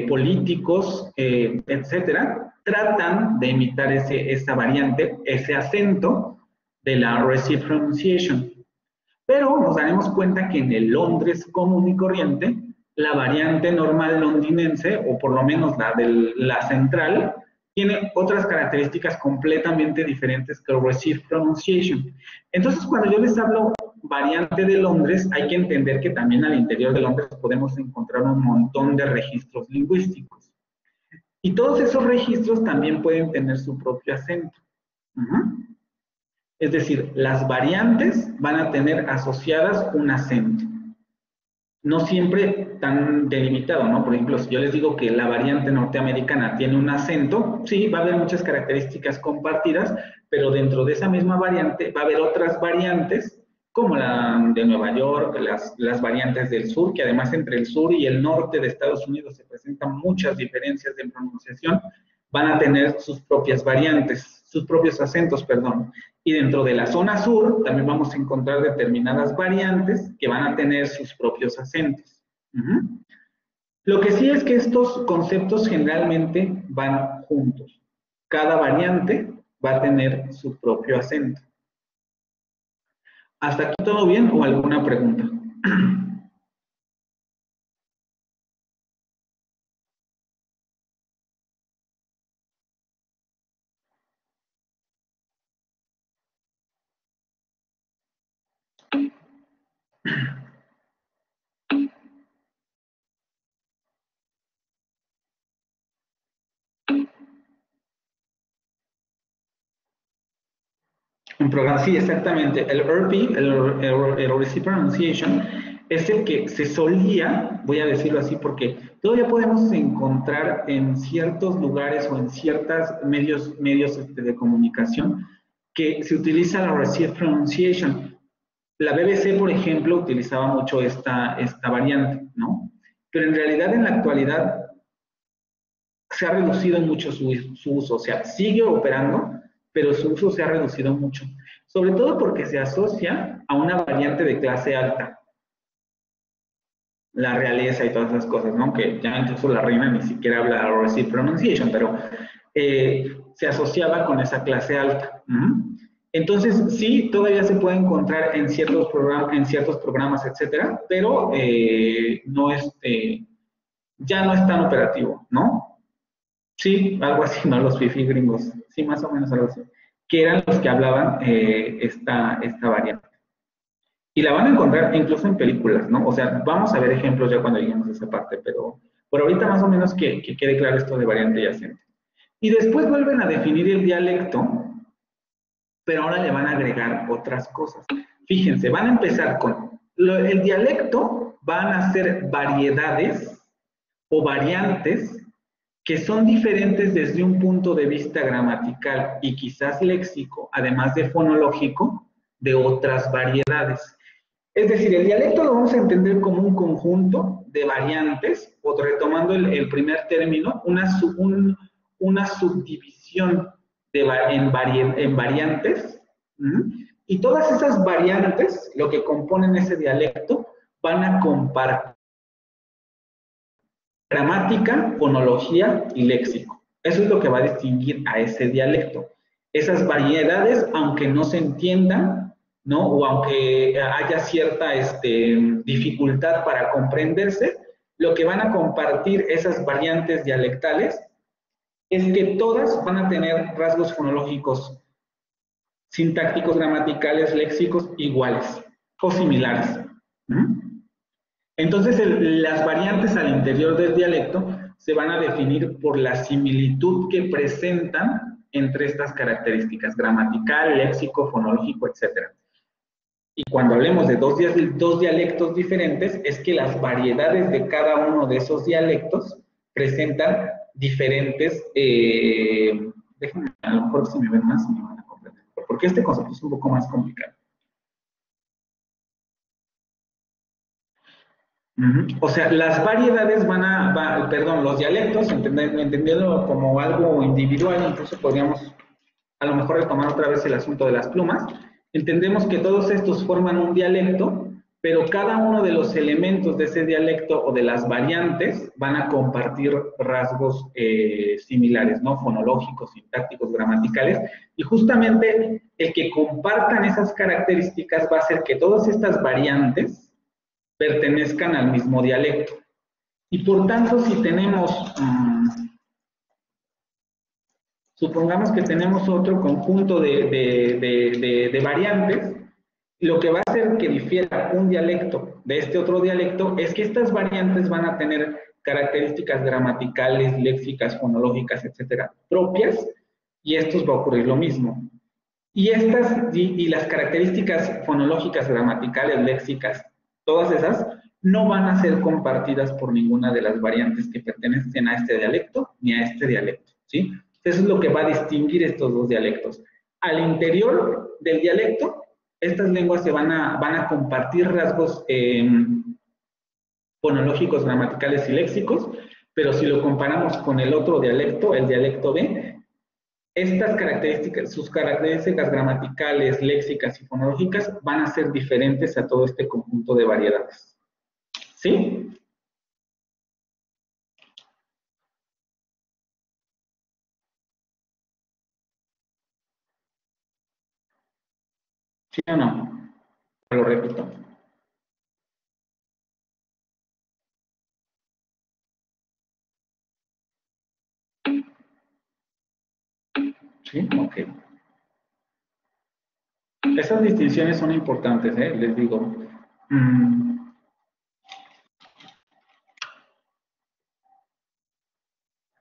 [SPEAKER 2] políticos, etcétera, tratan de imitar esa variante, ese acento de la Received Pronunciation. Pero nos daremos cuenta que en el Londres común y corriente, la variante normal londinense, o por lo menos la central, tiene otras características completamente diferentes que el Received Pronunciation. Entonces, cuando yo les hablo variante de Londres, hay que entender que también al interior de Londres podemos encontrar un montón de registros lingüísticos. Y todos esos registros también pueden tener su propio acento. Es decir, las variantes van a tener asociadas un acento. No siempre tan delimitado, ¿no? Por ejemplo, si yo les digo que la variante norteamericana tiene un acento, sí, va a haber muchas características compartidas, pero dentro de esa misma variante va a haber otras variantes, como la de Nueva York, las variantes del sur, que además entre el sur y el norte de Estados Unidos se presentan muchas diferencias de pronunciación, van a tener sus propias variantes, sus propios acentos, perdón. Y dentro de la zona sur también vamos a encontrar determinadas variantes que van a tener sus propios acentos. Lo que sí es que estos conceptos generalmente van juntos. Cada variante va a tener su propio acento. ¿Hasta aquí todo bien o alguna pregunta? Un programa, sí, exactamente. El RP, el Received Pronunciation, es el que se solía, voy a decirlo así porque todavía podemos encontrar en ciertos lugares o en ciertos medios de comunicación que se utiliza la Received Pronunciation. La BBC, por ejemplo, utilizaba mucho esta variante, ¿no? Pero en realidad en la actualidad se ha reducido mucho su uso, o sea, sigue operando, pero su uso se ha reducido mucho, sobre todo porque se asocia a una variante de clase alta, la realeza y todas esas cosas, ¿no? Que ya incluso la reina ni siquiera habla de Received Pronunciation, pero se asociaba con esa clase alta. Entonces, sí, todavía se puede encontrar en ciertos programas, etcétera, pero ya no es tan operativo, ¿no? Sí, algo así, ¿no? Los fifi gringos, sí, más o menos algo así, que eran los que hablaban esta variante. Y la van a encontrar incluso en películas, ¿no? O sea, vamos a ver ejemplos ya cuando lleguemos a esa parte, pero por ahorita más o menos que quede claro esto de variante y acento. Y después vuelven a definir el dialecto, pero ahora le van a agregar otras cosas. Fíjense, van a empezar con el dialecto, van a ser variedades o variantes que son diferentes desde un punto de vista gramatical y quizás léxico, además de fonológico, de otras variedades. Es decir, el dialecto lo vamos a entender como un conjunto de variantes, o retomando el primer término, una subdivisión en variantes, y todas esas variantes, lo que componen ese dialecto, van a compartir gramática, fonología y léxico. Eso es lo que va a distinguir a ese dialecto. Esas variedades, aunque no se entiendan, ¿no? O aunque haya cierta dificultad para comprenderse, lo que van a compartir esas variantes dialectales es que todas van a tener rasgos fonológicos, sintácticos, gramaticales, léxicos iguales o similares. Entonces, las variantes al interior del dialecto se van a definir por la similitud que presentan entre estas características, gramatical, léxico, fonológico, etc. Y cuando hablemos de dos dialectos diferentes, es que las variedades de cada uno de esos dialectos presentan diferentes, déjenme, a lo mejor si me ven más me van a comprender, porque este concepto es un poco más complicado. O sea, las variedades los dialectos, entendiendo como algo individual, incluso podríamos a lo mejor retomar otra vez el asunto de las plumas, entendemos que todos estos forman un dialecto, pero cada uno de los elementos de ese dialecto o de las variantes van a compartir rasgos similares, ¿no? Fonológicos, sintácticos, gramaticales, y justamente el que compartan esas características va a hacer que todas estas variantes pertenezcan al mismo dialecto. Y por tanto, si tenemos, supongamos que tenemos otro conjunto de variantes, lo que va a hacer que difiera un dialecto de este otro dialecto es que estas variantes van a tener características gramaticales, léxicas, fonológicas, etcétera, propias, y estos va a ocurrir lo mismo. Y las características fonológicas, gramaticales, léxicas, todas esas no van a ser compartidas por ninguna de las variantes que pertenecen a este dialecto ni a este dialecto, ¿sí? Eso es lo que va a distinguir estos dos dialectos. Al interior del dialecto, estas lenguas se van a compartir rasgos fonológicos, gramaticales y léxicos, pero si lo comparamos con el otro dialecto, el dialecto B, estas características, sus características gramaticales, léxicas y fonológicas van a ser diferentes a todo este conjunto de variedades. ¿Sí? ¿Sí o no? Lo repito. ¿Sí? Ok. Esas distinciones son importantes, les digo.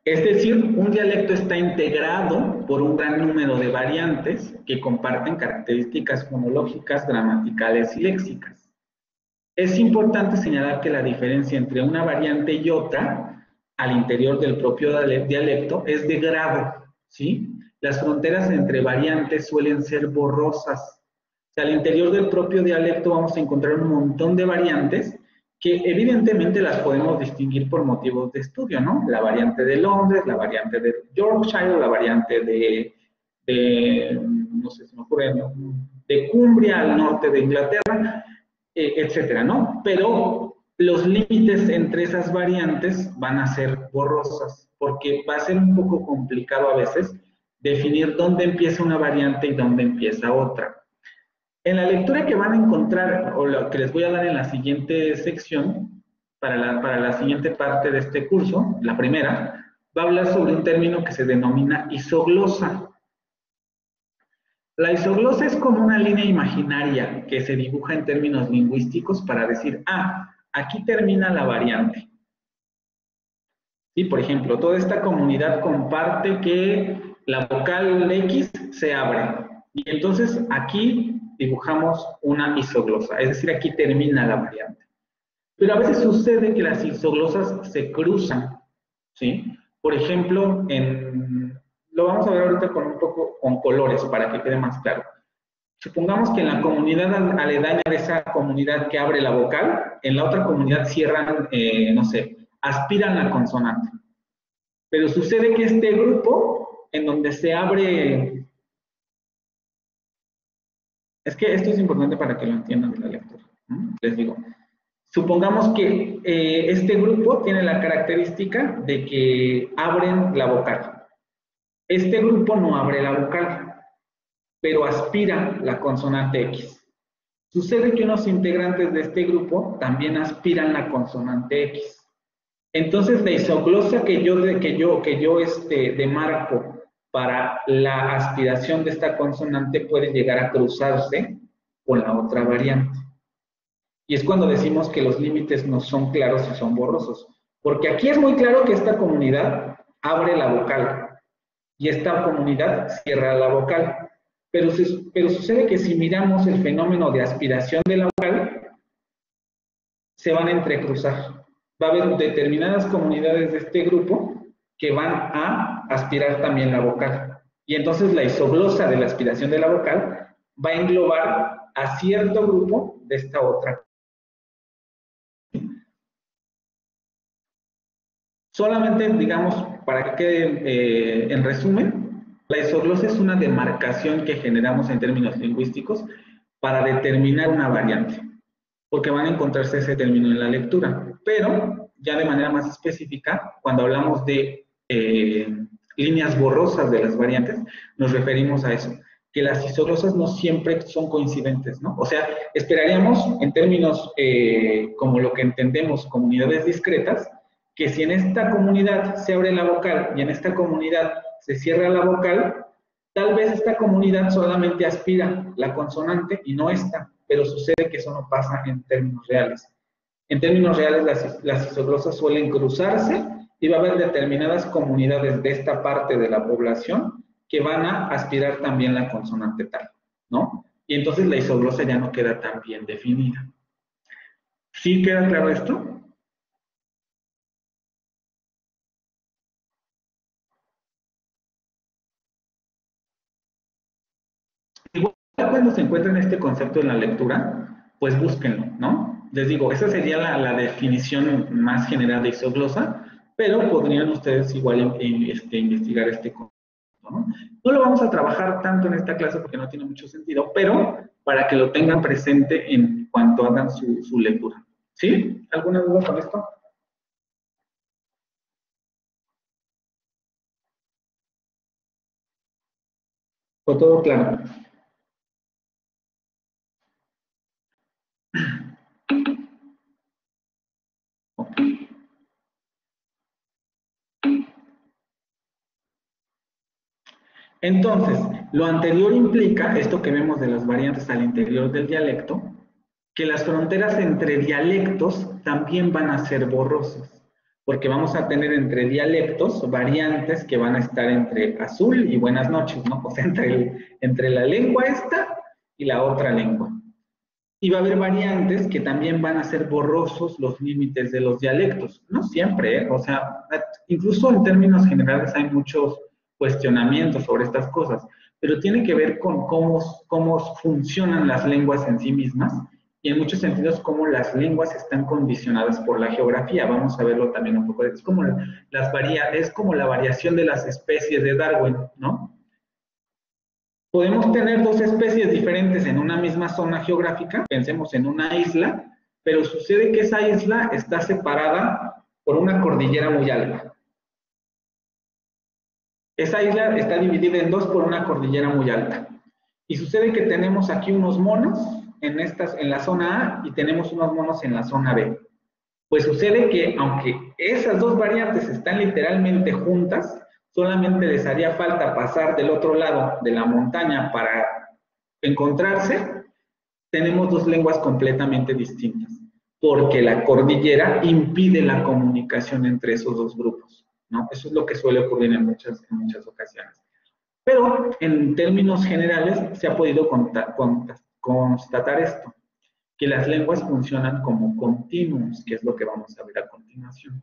[SPEAKER 2] Es decir, un dialecto está integrado por un gran número de variantes que comparten características fonológicas, gramaticales y léxicas. Es importante señalar que la diferencia entre una variante y otra al interior del propio dialecto es de grado, ¿sí? Las fronteras entre variantes suelen ser borrosas. O sea, al interior del propio dialecto vamos a encontrar un montón de variantes que evidentemente las podemos distinguir por motivos de estudio, ¿no? La variante de Londres, la variante de Yorkshire, la variante no sé si me ocurre, ¿no? De Cumbria al norte de Inglaterra, etcétera, ¿no? Pero los límites entre esas variantes van a ser borrosas, porque va a ser un poco complicado a veces definir dónde empieza una variante y dónde empieza otra. En la lectura que van a encontrar, o lo que les voy a dar en la siguiente sección, para la siguiente parte de este curso, la primera, va a hablar sobre un término que se denomina isoglosa. La isoglosa es como una línea imaginaria que se dibuja en términos lingüísticos para decir, aquí termina la variante. Sí, por ejemplo, toda esta comunidad comparte que la vocal X se abre. Y entonces aquí dibujamos una isoglosa, es decir, aquí termina la variante. Pero a veces sucede que las isoglosas se cruzan, ¿sí? Por ejemplo, lo vamos a ver ahorita con colores para que quede más claro. Supongamos que en la comunidad aledaña de esa comunidad que abre la vocal, en la otra comunidad cierran, no sé, aspiran la consonante. Pero sucede que este grupo, en donde se abre... Es que esto es importante para que lo entiendan en la lectura, ¿no? Les digo, supongamos que este grupo tiene la característica de que abren la vocal. Este grupo no abre la vocal, pero aspira la consonante X. Sucede que unos integrantes de este grupo también aspiran la consonante X. Entonces, la isoglosa que yo demarco para la aspiración de esta consonante puede llegar a cruzarse con la otra variante. Y es cuando decimos que los límites no son claros y son borrosos. Porque aquí es muy claro que esta comunidad abre la vocal y esta comunidad cierra la vocal. Pero sucede que si miramos el fenómeno de aspiración de la vocal, se van a entrecruzar. va a haber determinadas comunidades de este grupo que van a aspirar también la vocal. Y entonces la isoglosa de la aspiración de la vocal va a englobar a cierto grupo de esta otra. Solamente, digamos, para que quede en resumen, la isoglosa es una demarcación que generamos en términos lingüísticos para determinar una variante, porque van a encontrarse ese término en la lectura. Pero, ya de manera más específica, cuando hablamos de líneas borrosas de las variantes, nos referimos a eso, que las isoglosas no siempre son coincidentes, ¿no? O sea, esperaríamos, en términos como lo que entendemos, comunidades discretas, que si en esta comunidad se abre la vocal y en esta comunidad se cierra la vocal, tal vez esta comunidad solamente aspira la consonante y no esta, pero sucede que eso no pasa en términos reales. En términos reales, las isoglosas suelen cruzarse y va a haber determinadas comunidades de esta parte de la población que van a aspirar también la consonante tal, ¿no? Y entonces la isoglosa ya no queda tan bien definida. ¿Sí queda claro esto? Igual cuando se encuentren este concepto en la lectura, pues búsquenlo, ¿no? Les digo, esa sería la definición más general de isoglosa, pero podrían ustedes igual investigar este concepto, ¿no? No lo vamos a trabajar tanto en esta clase porque no tiene mucho sentido, pero para que lo tengan presente en cuanto hagan su lectura. ¿Sí? ¿Alguna duda con esto? ¿O todo claro? Entonces, lo anterior implica, esto que vemos de las variantes al interior del dialecto, que las fronteras entre dialectos también van a ser borrosas, porque vamos a tener entre dialectos variantes que van a estar entre azul y buenas noches, ¿no? O sea, entre la lengua esta y la otra lengua. Y va a haber variantes que también van a ser borrosos los límites de los dialectos. No siempre, ¿eh? O sea, incluso en términos generales hay muchos cuestionamientos sobre estas cosas, pero tiene que ver con cómo funcionan las lenguas en sí mismas y en muchos sentidos cómo las lenguas están condicionadas por la geografía. Vamos a verlo también un poco. Es como la variación de las especies de Darwin, ¿no? Podemos tener dos especies diferentes en una misma zona geográfica, pensemos en una isla, pero sucede que esa isla está separada por una cordillera muy alta. Esa isla está dividida en dos por una cordillera muy alta. Y sucede que tenemos aquí unos monos en la zona A y tenemos unos monos en la zona B. Pues sucede que aunque esas dos variantes están literalmente juntas, solamente les haría falta pasar del otro lado de la montaña para encontrarse, tenemos dos lenguas completamente distintas, porque la cordillera impide la comunicación entre esos dos grupos, ¿no? Eso es lo que suele ocurrir en muchas ocasiones. Pero en términos generales se ha podido constatar esto, que las lenguas funcionan como continuums, que es lo que vamos a ver a continuación.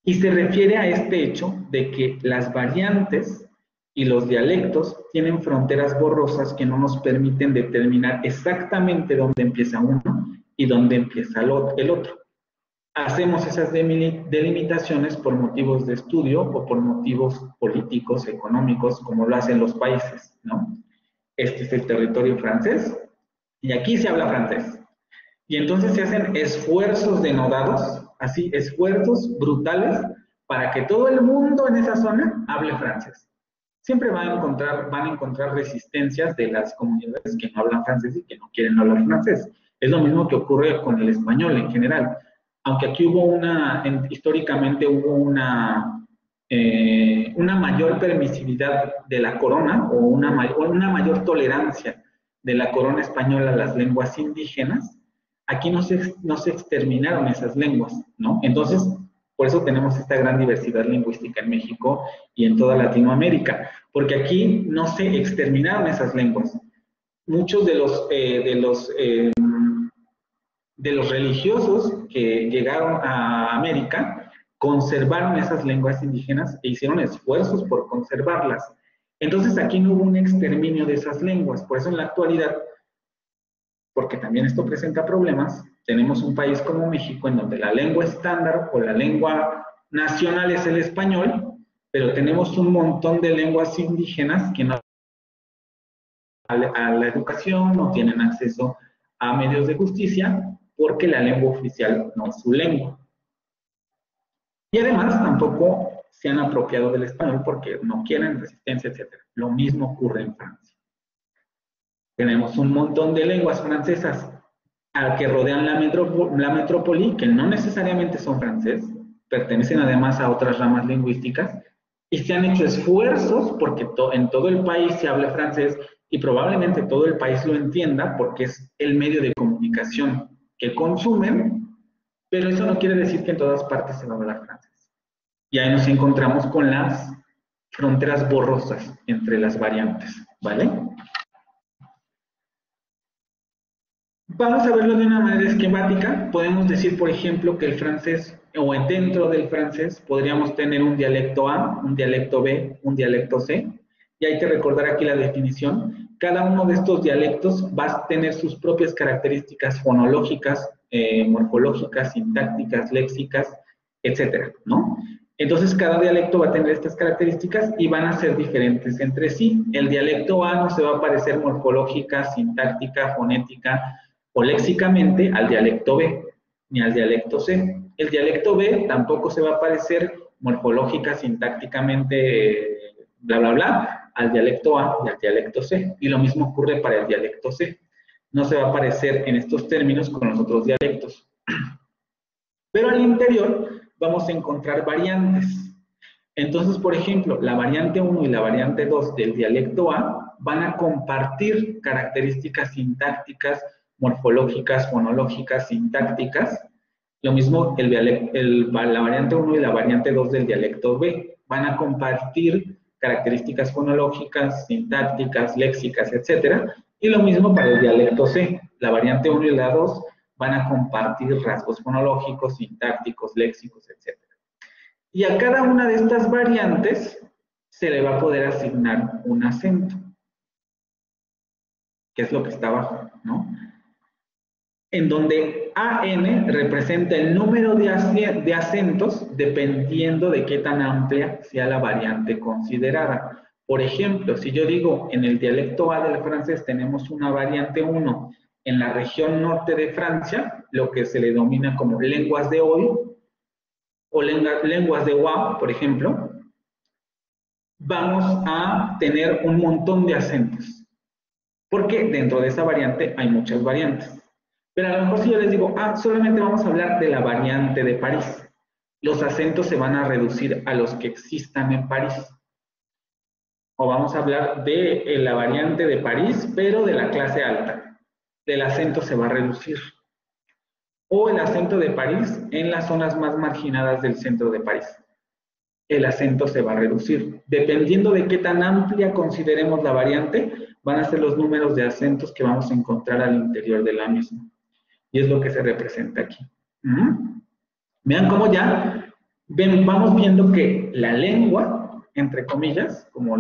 [SPEAKER 2] Y se refiere a este hecho de que las variantes y los dialectos tienen fronteras borrosas que no nos permiten determinar exactamente dónde empieza uno y dónde empieza el otro. Hacemos esas delimitaciones por motivos de estudio o por motivos políticos, económicos, como lo hacen los países, ¿no? Este es el territorio francés y aquí se habla francés. Y entonces se hacen esfuerzos denodados, así, esfuerzos brutales para que todo el mundo en esa zona hable francés. Siempre van a encontrar resistencias de las comunidades que no hablan francés y que no quieren hablar francés. Es lo mismo que ocurre con el español en general. Aunque aquí históricamente hubo una mayor permisividad de la corona o una mayor tolerancia de la corona española a las lenguas indígenas, aquí no se exterminaron esas lenguas, ¿no? Entonces, por eso tenemos esta gran diversidad lingüística en México y en toda Latinoamérica, porque aquí no se exterminaron esas lenguas. Muchos de los de los religiosos que llegaron a América, conservaron esas lenguas indígenas e hicieron esfuerzos por conservarlas. Entonces aquí no hubo un exterminio de esas lenguas, por eso en la actualidad, porque también esto presenta problemas, tenemos un país como México en donde la lengua estándar o la lengua nacional es el español, pero tenemos un montón de lenguas indígenas que no a la educación, no tienen acceso a medios de justicia, porque la lengua oficial no es su lengua. Y además tampoco se han apropiado del español porque no quieren resistencia, etc. Lo mismo ocurre en Francia. Tenemos un montón de lenguas francesas al que rodean la metrópoli, que no necesariamente son francés, pertenecen además a otras ramas lingüísticas, y se han hecho esfuerzos porque en todo el país se habla francés y probablemente todo el país lo entienda porque es el medio de comunicación que consumen, pero eso no quiere decir que en todas partes se va a hablar francés. Y ahí nos encontramos con las fronteras borrosas entre las variantes, ¿vale? Vamos a verlo de una manera esquemática. Podemos decir, por ejemplo, que el francés, o dentro del francés, podríamos tener un dialecto A, un dialecto B, un dialecto C. Y hay que recordar aquí la definición. Cada uno de estos dialectos va a tener sus propias características fonológicas, morfológicas, sintácticas, léxicas, etcétera, ¿no? Entonces, cada dialecto va a tener estas características y van a ser diferentes entre sí. El dialecto A no se va a parecer morfológica, sintáctica, fonética o léxicamente al dialecto B, ni al dialecto C. El dialecto B tampoco se va a parecer morfológica, sintácticamente, bla, bla, bla, al dialecto A y al dialecto C. Y lo mismo ocurre para el dialecto C. No se va a parecer en estos términos con los otros dialectos. Pero al interior vamos a encontrar variantes. Entonces, por ejemplo, la variante 1 y la variante 2 del dialecto A van a compartir características sintácticas, morfológicas, fonológicas, sintácticas. Lo mismo la variante 1 y la variante 2 del dialecto B. Van a compartir características fonológicas, sintácticas, léxicas, etc. Y lo mismo para el dialecto C. La variante 1 y la 2 van a compartir rasgos fonológicos, sintácticos, léxicos, etc. Y a cada una de estas variantes se le va a poder asignar un acento, que es lo que está abajo, ¿no? En donde AN representa el número de acentos dependiendo de qué tan amplia sea la variante considerada. Por ejemplo, si yo digo en el dialecto A del francés tenemos una variante 1 en la región norte de Francia, lo que se le denomina como lenguas de hoy, o lenguas de Wa, por ejemplo, vamos a tener un montón de acentos. Porque dentro de esa variante hay muchas variantes. Pero a lo mejor si yo les digo, solamente vamos a hablar de la variante de París, los acentos se van a reducir a los que existan en París. O vamos a hablar de la variante de París, pero de la clase alta. El acento se va a reducir. O el acento de París en las zonas más marginadas del centro de París. El acento se va a reducir. Dependiendo de qué tan amplia consideremos la variante, van a ser los números de acentos que vamos a encontrar al interior de la misma. Y es lo que se representa aquí. Vean cómo ya vamos viendo que la lengua, entre comillas, como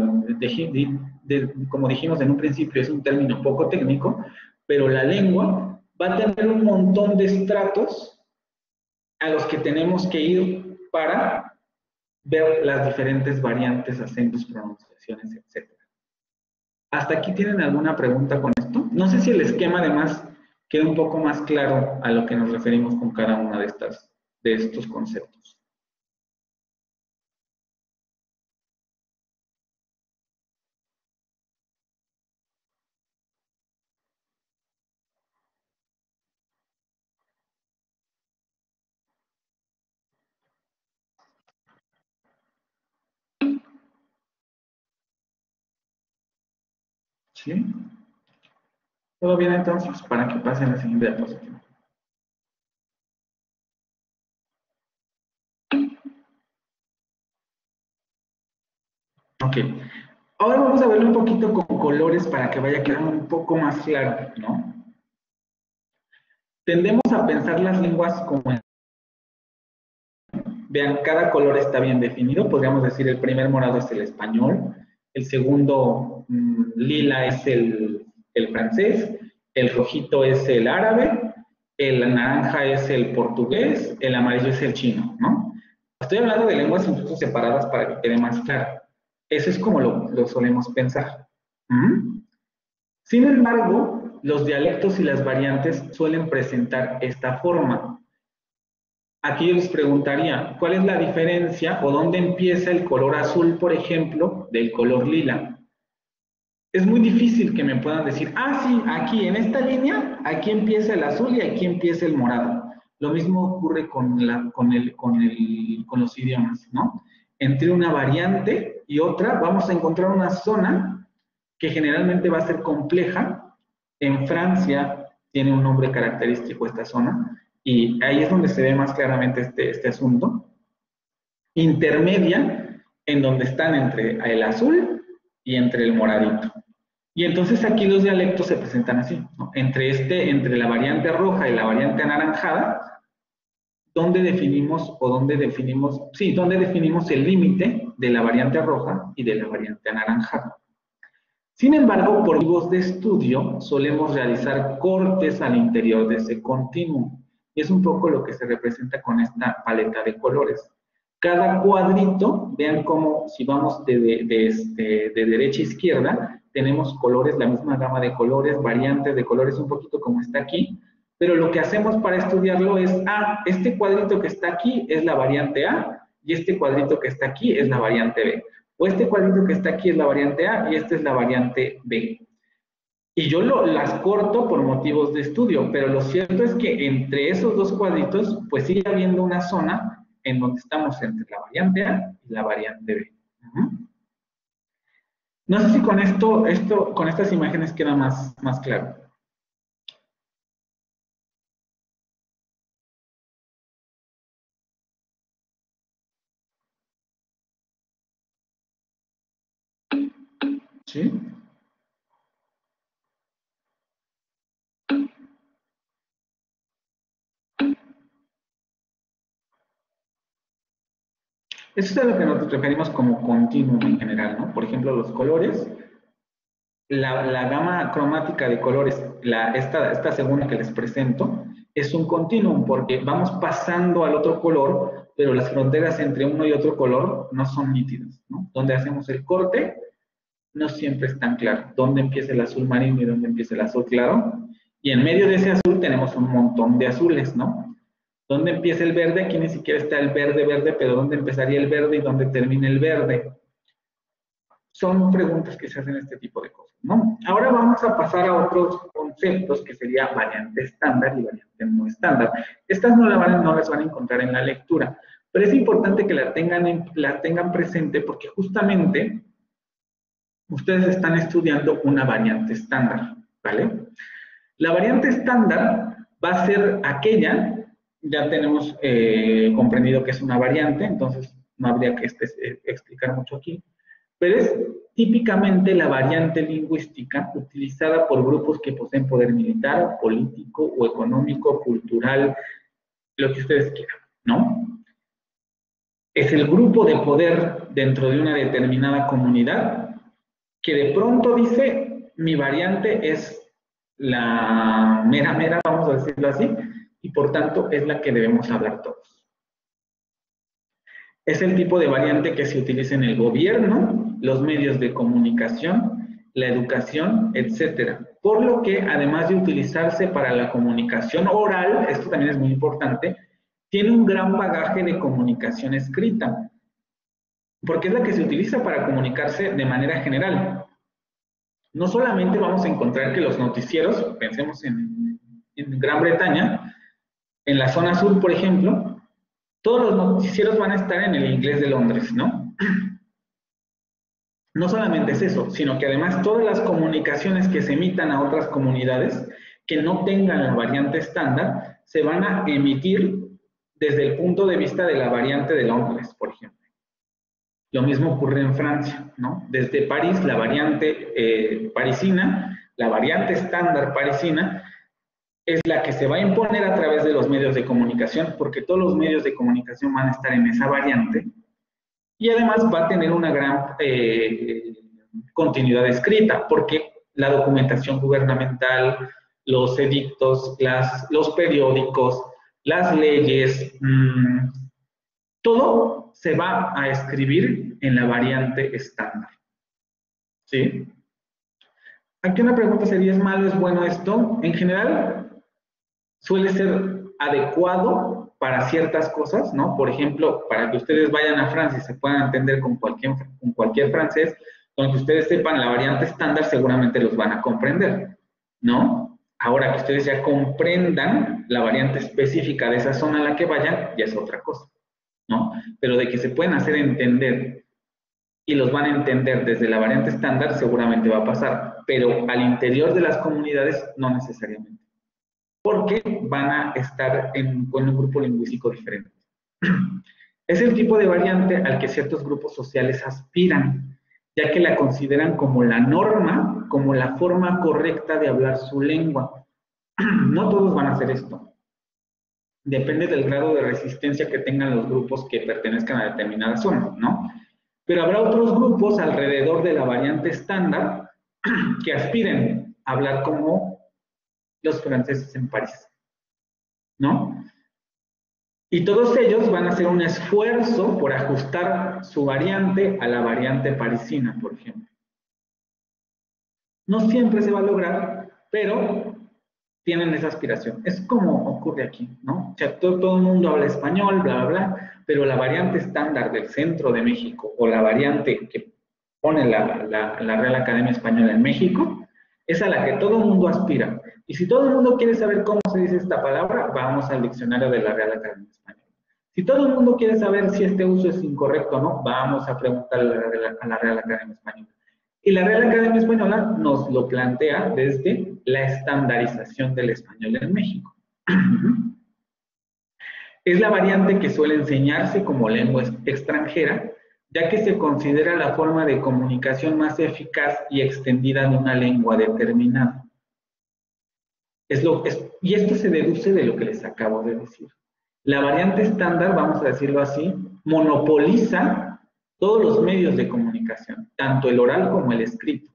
[SPEAKER 2] dijimos en un principio, es un término poco técnico, pero la lengua va a tener un montón de estratos a los que tenemos que ir para ver las diferentes variantes, acentos, pronunciaciones, etc. ¿Hasta aquí tienen alguna pregunta con esto? No sé si el esquema además queda un poco más claro a lo que nos referimos con cada una de estos conceptos. ¿Sí? ¿Todo bien entonces? Para que pasen a la siguiente diapositiva. Ok. Ahora vamos a verlo un poquito con colores para que vaya quedando un poco más claro, ¿no? Tendemos a pensar las lenguas como... Vean, cada color está bien definido. Podríamos decir el primer morado es el español, el segundo lila es el francés, el rojito es el árabe, el naranja es el portugués, el amarillo es el chino, ¿no? Estoy hablando de lenguas incluso separadas para que quede más claro. Eso es como lo solemos pensar. Sin embargo, los dialectos y las variantes suelen presentar esta forma. Aquí yo les preguntaría, ¿cuál es la diferencia o dónde empieza el color azul, por ejemplo, del color lila? Es muy difícil que me puedan decir, ah, sí, aquí en esta línea, aquí empieza el azul y aquí empieza el morado. Lo mismo ocurre con los idiomas, ¿no? Entre una variante y otra vamos a encontrar una zona que generalmente va a ser compleja. En Francia tiene un nombre característico esta zona, y ahí es donde se ve más claramente este asunto. Intermedia, en donde están entre el azul y entre el moradito. Y entonces aquí los dialectos se presentan así, ¿no? Entre la variante roja y la variante anaranjada, ¿dónde definimos el límite de la variante roja y de la variante anaranjada? Sin embargo, por motivos de estudio, solemos realizar cortes al interior de ese continuo. Y es un poco lo que se representa con esta paleta de colores. Cada cuadrito, vean cómo si vamos de derecha a izquierda, tenemos colores, la misma gama de colores, variantes de colores, un poquito como está aquí, pero lo que hacemos para estudiarlo es, este cuadrito que está aquí es la variante A, y este cuadrito que está aquí es la variante B. O este cuadrito que está aquí es la variante A, y esta es la variante B. Y yo las corto por motivos de estudio, pero lo cierto es que entre esos dos cuadritos, pues sigue habiendo una zona en donde estamos entre la variante A y la variante B. No sé si con con estas imágenes queda más claro. ¿Sí? Eso es a lo que nos referimos como continuum en general, ¿no? Por ejemplo, los colores, la gama cromática de colores, esta segunda que les presento, es un continuum porque vamos pasando al otro color, pero las fronteras entre uno y otro color no son nítidas, ¿no? Donde hacemos el corte, no siempre es tan claro. ¿Dónde empieza el azul marino y dónde empieza el azul claro? Y en medio de ese azul tenemos un montón de azules, ¿no? ¿Dónde empieza el verde? Aquí ni siquiera está el verde, pero ¿dónde empezaría el verde y dónde termina el verde? Son preguntas que se hacen este tipo de cosas, ¿no? Ahora vamos a pasar a otros conceptos que sería variante estándar y variante no estándar. Estas no las van a encontrar en la lectura, pero es importante que la tengan presente porque justamente ustedes están estudiando una variante estándar, ¿vale? La variante estándar va a ser aquella, ya tenemos comprendido que es una variante, entonces no habría que explicar mucho aquí, pero es típicamente la variante lingüística utilizada por grupos que poseen poder militar, político o económico, cultural, lo que ustedes quieran, ¿no? Es el grupo de poder dentro de una determinada comunidad que de pronto dice, mi variante es la mera, vamos a decirlo así, y por tanto es la que debemos hablar todos. Es el tipo de variante que se utiliza en el gobierno, los medios de comunicación, la educación, etc. Por lo que, además de utilizarse para la comunicación oral, esto también es muy importante, tiene un gran bagaje de comunicación escrita, porque es la que se utiliza para comunicarse de manera general. No solamente vamos a encontrar que los noticieros, pensemos en Gran Bretaña, en la zona sur, por ejemplo, todos los noticieros van a estar en el inglés de Londres, ¿no? No solamente es eso, sino que además todas las comunicaciones que se emitan a otras comunidades que no tengan la variante estándar, se van a emitir desde el punto de vista de la variante de Londres, por ejemplo. Lo mismo ocurre en Francia, ¿no? Desde París, la variante parisina, la variante estándar parisina, es la que se va a imponer a través de los medios de comunicación, porque todos los medios de comunicación van a estar en esa variante, y además va a tener una gran continuidad escrita, porque la documentación gubernamental, los edictos, los periódicos, las leyes, todo se va a escribir en la variante estándar. ¿Sí? Aquí una pregunta sería, ¿es malo, es bueno esto? En general, suele ser adecuado para ciertas cosas, ¿no? Por ejemplo, para que ustedes vayan a Francia y se puedan entender con cualquier francés, con que ustedes sepan la variante estándar, seguramente los van a comprender, ¿no? Ahora que ustedes ya comprendan la variante específica de esa zona a la que vayan, ya es otra cosa, ¿no? Pero de que se pueden hacer entender y los van a entender desde la variante estándar, seguramente va a pasar, pero al interior de las comunidades no necesariamente, porque van a estar con un grupo lingüístico diferente. Es el tipo de variante al que ciertos grupos sociales aspiran, ya que la consideran como la norma, como la forma correcta de hablar su lengua. No todos van a hacer esto. Depende del grado de resistencia que tengan los grupos que pertenezcan a determinada zona, ¿no? Pero habrá otros grupos alrededor de la variante estándar que aspiren a hablar como los franceses en París, ¿no? Y todos ellos van a hacer un esfuerzo por ajustar su variante a la variante parisina, por ejemplo. No siempre se va a lograr, pero tienen esa aspiración. Es como ocurre aquí, ¿no? O sea, todo el mundo habla español, bla, bla, bla, pero la variante estándar del centro de México o la variante que pone la Real Academia Española en México, es a la que todo el mundo aspira. Y si todo el mundo quiere saber cómo se dice esta palabra, vamos al diccionario de la Real Academia Española. Si todo el mundo quiere saber si este uso es incorrecto o no, vamos a preguntarle a la Real Academia Española. Y la Real Academia Española nos lo plantea desde la estandarización del español en México. Es la variante que suele enseñarse como lengua extranjera, ya que se considera la forma de comunicación más eficaz y extendida de una lengua determinada. Y esto se deduce de lo que les acabo de decir. La variante estándar, vamos a decirlo así, monopoliza todos los medios de comunicación, tanto el oral como el escrito.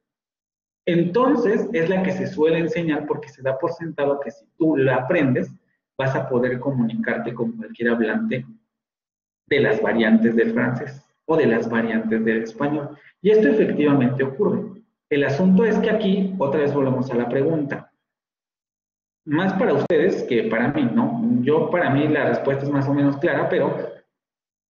[SPEAKER 2] Entonces, es la que se suele enseñar porque se da por sentado que si tú la aprendes, vas a poder comunicarte con cualquier hablante de las variantes del francés o de las variantes del español. Y esto efectivamente ocurre. El asunto es que aquí, otra vez volvemos a la pregunta. Más para ustedes que para mí, ¿no? Para mí la respuesta es más o menos clara, pero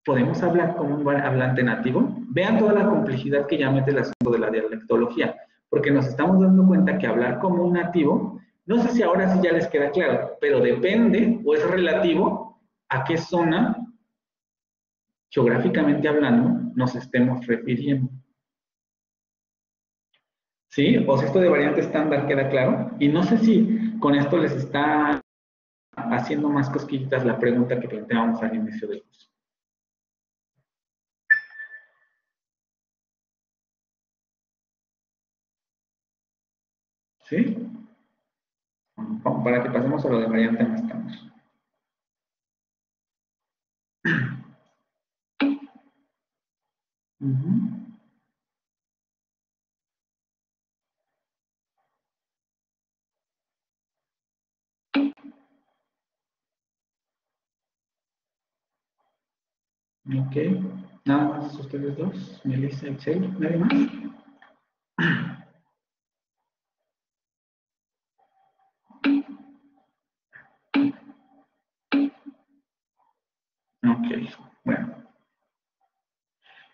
[SPEAKER 2] ¿podemos hablar como un hablante nativo? Vean toda la complejidad que ya mete el asunto de la dialectología, porque nos estamos dando cuenta que hablar como un nativo, no sé si ahora sí ya les queda claro, pero depende o es relativo a qué zona, geográficamente hablando, nos estemos refiriendo. ¿Sí? O sea, esto de variante estándar queda claro. Y no sé si con esto les está haciendo más cosquillitas la pregunta que planteábamos al inicio del curso. ¿Sí? Para que pasemos a lo de variante no estándar. Ok, nada más ustedes dos, Melissa y Excel, ¿nadie más? Ok, bueno.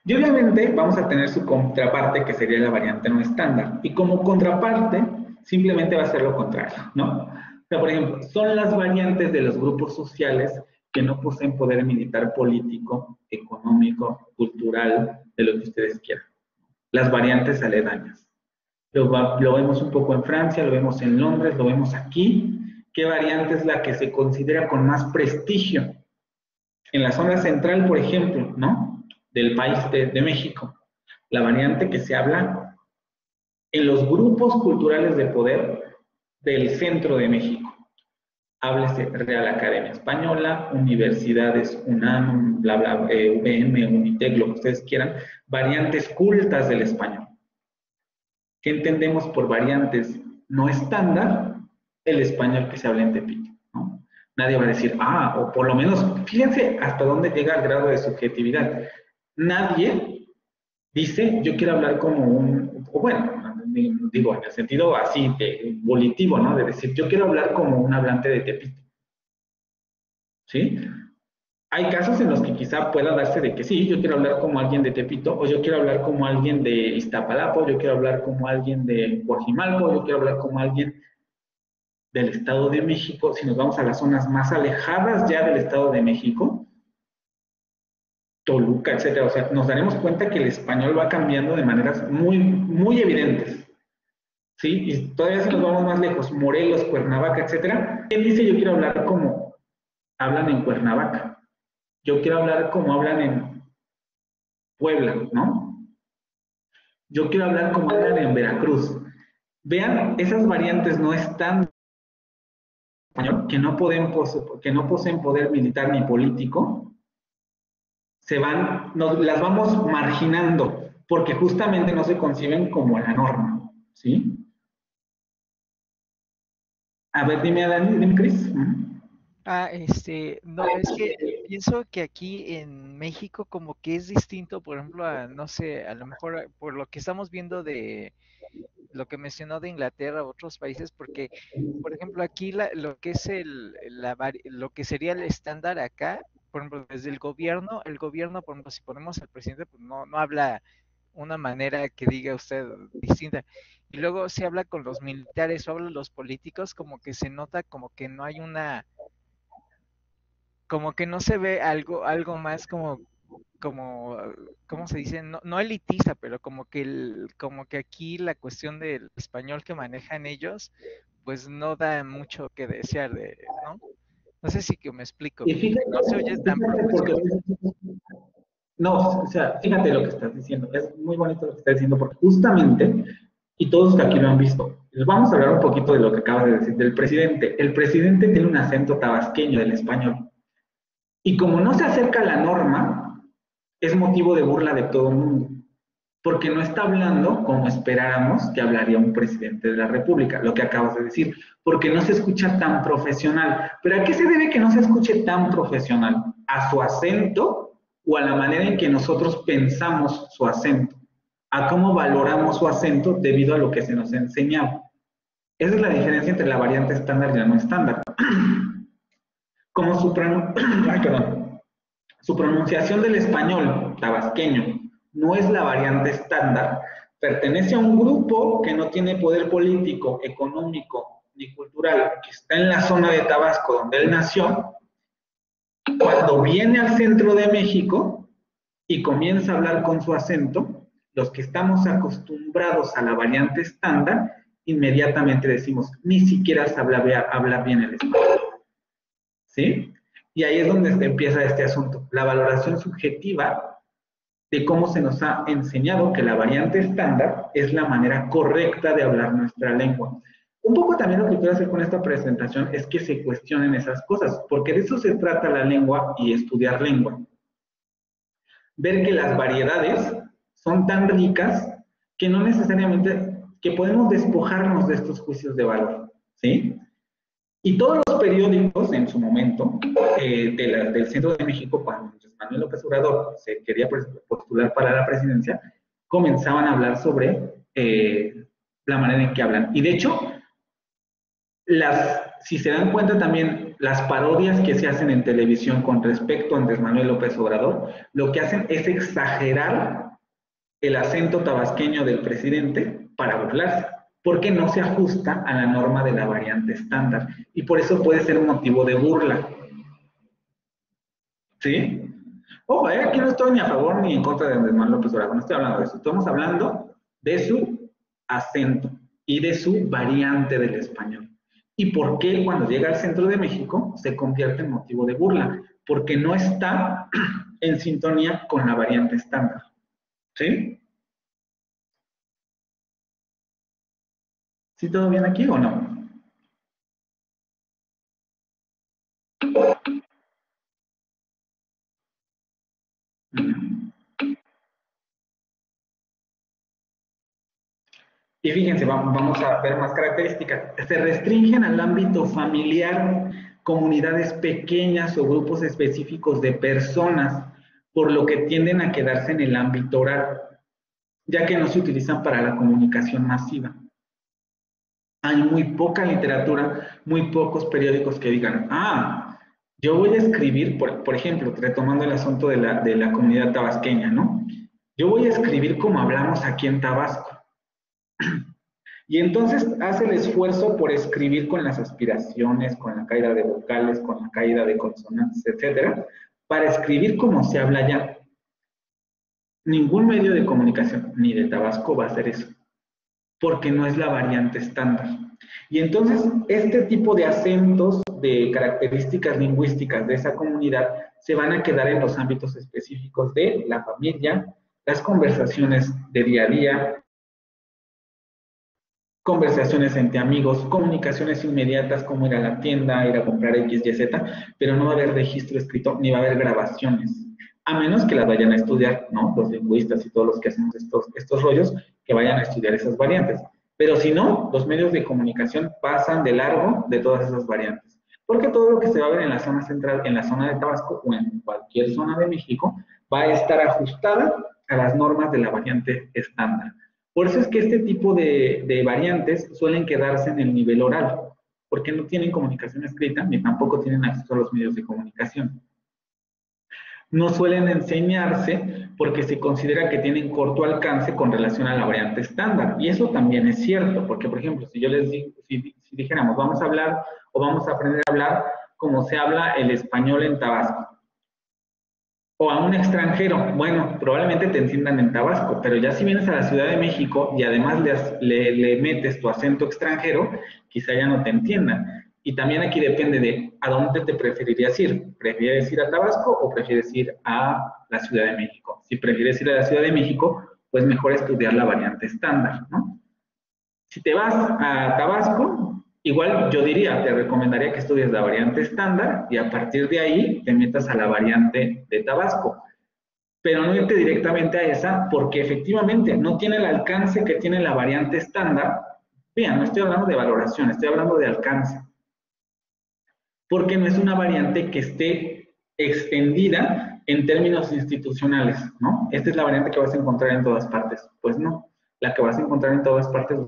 [SPEAKER 2] Y obviamente vamos a tener su contraparte que sería la variante no estándar. Y como contraparte, simplemente va a ser lo contrario, ¿no? O sea, por ejemplo, son las variantes de los grupos sociales que no poseen poder militar político, económico, cultural, de lo que ustedes quieran. Las variantes aledañas. Lo vemos un poco en Francia, lo vemos en Londres, lo vemos aquí. ¿Qué variante es la que se considera con más prestigio? En la zona central, por ejemplo, ¿no? Del país de México. La variante que se habla en los grupos culturales de poder del centro de México. Háblese Real Academia Española, universidades UNAM, bla, bla, UVM, Unitec, lo que ustedes quieran, variantes cultas del español. ¿Qué entendemos por variantes no estándar? El español que se habla en Tepito, ¿no? Nadie va a decir, o por lo menos, fíjense hasta dónde llega el grado de subjetividad. Nadie dice, yo quiero hablar como o bueno, digo, en el sentido así, volitivo, ¿no? De decir, yo quiero hablar como un hablante de Tepito. ¿Sí? Hay casos en los que quizá pueda darse de que sí, yo quiero hablar como alguien de Tepito, o yo quiero hablar como alguien de Iztapalapa, yo quiero hablar como alguien de Coajimalpa, yo quiero hablar como alguien del Estado de México. Si nos vamos a las zonas más alejadas ya del Estado de México, Toluca, etcétera, o sea, nos daremos cuenta que el español va cambiando de maneras muy, muy evidentes. ¿Sí? Y todavía si nos vamos más lejos, Morelos, Cuernavaca, etcétera, ¿quién dice yo quiero hablar como hablan en Cuernavaca? Yo quiero hablar como hablan en Puebla, ¿no? Yo quiero hablar como hablan en Veracruz. Vean, esas variantes no están español, que no poseen poder militar ni político, las vamos marginando, porque justamente no se conciben como la norma, ¿sí? A ver, dime, Dani, dime, Cris.
[SPEAKER 4] No, es que pienso que aquí en México como que es distinto, por ejemplo, no sé, a lo mejor por lo que estamos viendo de lo que mencionó de Inglaterra u otros países, porque, por ejemplo, aquí lo que es lo que sería el estándar acá, por ejemplo, desde el gobierno, por ejemplo, si ponemos al presidente, pues no habla una manera que diga usted distinta. Y luego se habla con los militares o hablan los políticos, como que se nota como que no hay como que no se ve algo más como, ¿cómo se dice? No elitista, pero como que aquí la cuestión del español que manejan ellos, pues no da mucho que desear ¿no? No sé si que me explico,
[SPEAKER 2] Y
[SPEAKER 4] como que no se oye tan
[SPEAKER 2] porque
[SPEAKER 4] profesional.
[SPEAKER 2] no, o sea, fíjate lo que estás diciendo, es muy bonito lo que estás diciendo, porque justamente, y todos que aquí lo han visto, les vamos a hablar un poquito de lo que acabas de decir, del presidente. El presidente tiene un acento tabasqueño del español, y como no se acerca a la norma, es motivo de burla de todo el mundo, porque no está hablando como esperáramos que hablaría un presidente de la República, lo que acabas de decir, porque no se escucha tan profesional. ¿Pero a qué se debe que no se escuche tan profesional? ¿A su acento o a la manera en que nosotros pensamos su acento? ¿A cómo valoramos su acento debido a lo que se nos ha enseñado? Esa es la diferencia entre la variante estándar y la no estándar. Como su pronunciación del español tabasqueño no es la variante estándar, pertenece a un grupo que no tiene poder político, económico ni cultural, que está en la zona de Tabasco donde él nació. Cuando viene al centro de México y comienza a hablar con su acento, los que estamos acostumbrados a la variante estándar, inmediatamente decimos, ni siquiera sabe hablar bien el español. ¿Sí? Y ahí es donde empieza este asunto, la valoración subjetiva de cómo se nos ha enseñado que la variante estándar es la manera correcta de hablar nuestra lengua. Un poco también lo que quiero hacer con esta presentación es que se cuestionen esas cosas, porque de eso se trata la lengua y estudiar lengua. Ver que las variedades son tan ricas que no necesariamente, que podemos despojarnos de estos juicios de valor, ¿sí? Y todos los periódicos en su momento del Centro de México, cuando Manuel López Obrador se quería postular para la presidencia, comenzaban a hablar sobre la manera en que hablan. Y de hecho, si se dan cuenta también, las parodias que se hacen en televisión con respecto a Andrés Manuel López Obrador, lo que hacen es exagerar el acento tabasqueño del presidente para burlarse, porque no se ajusta a la norma de la variante estándar. Y por eso puede ser un motivo de burla. ¿Sí? Ojo, aquí no estoy ni a favor ni en contra de Andrés Manuel López Obrador, no estoy hablando de eso. Estamos hablando de su acento y de su variante del español. ¿Y por qué cuando llega al centro de México se convierte en motivo de burla? Porque no está en sintonía con la variante estándar. ¿Sí? ¿Sí todo bien aquí o no? Y fíjense, vamos a ver más características. Se restringen al ámbito familiar, comunidades pequeñas o grupos específicos de personas, por lo que tienden a quedarse en el ámbito oral, ya que no se utilizan para la comunicación masiva. Hay muy poca literatura, muy pocos periódicos que digan, yo voy a escribir, por ejemplo, retomando el asunto de la comunidad tabasqueña, ¿no? Yo voy a escribir como hablamos aquí en Tabasco. Y entonces hace el esfuerzo por escribir con las aspiraciones, con la caída de vocales, con la caída de consonantes, etcétera, para escribir como se habla allá. Ningún medio de comunicación, ni de Tabasco, va a hacer eso, porque no es la variante estándar. Y entonces, este tipo de acentos, de características lingüísticas de esa comunidad, se van a quedar en los ámbitos específicos de la familia, las conversaciones de día a día, conversaciones entre amigos, comunicaciones inmediatas como ir a la tienda, ir a comprar X, Y, Z, pero no va a haber registro escrito ni va a haber grabaciones, a menos que las vayan a estudiar, ¿no? Los lingüistas y todos los que hacemos estos rollos, que vayan a estudiar esas variantes. Pero si no, los medios de comunicación pasan de largo de todas esas variantes. Porque todo lo que se va a ver en la zona central, en la zona de Tabasco o en cualquier zona de México, va a estar ajustada a las normas de la variante estándar. Por eso es que este tipo de variantes suelen quedarse en el nivel oral, porque no tienen comunicación escrita ni tampoco tienen acceso a los medios de comunicación. No suelen enseñarse porque se considera que tienen corto alcance con relación a la variante estándar. Y eso también es cierto, porque por ejemplo, si yo les digo, si dijéramos, vamos a hablar o vamos a aprender a hablar como se habla el español en Tabasco, o a un extranjero, bueno, probablemente te entiendan en Tabasco, pero ya si vienes a la Ciudad de México y además le metes tu acento extranjero, quizá ya no te entiendan. Y también aquí depende de a dónde te preferirías ir. ¿Prefieres ir a Tabasco o prefieres ir a la Ciudad de México? Si prefieres ir a la Ciudad de México, pues mejor estudiar la variante estándar, ¿no? Si te vas a Tabasco, igual yo diría, te recomendaría que estudies la variante estándar y a partir de ahí te metas a la variante de Tabasco. Pero no irte directamente a esa porque efectivamente no tiene el alcance que tiene la variante estándar. Vean, no estoy hablando de valoración, estoy hablando de alcance. Porque no es una variante que esté extendida en términos institucionales, ¿no? Esta es la variante que vas a encontrar en todas partes. Pues no, la que vas a encontrar en todas partes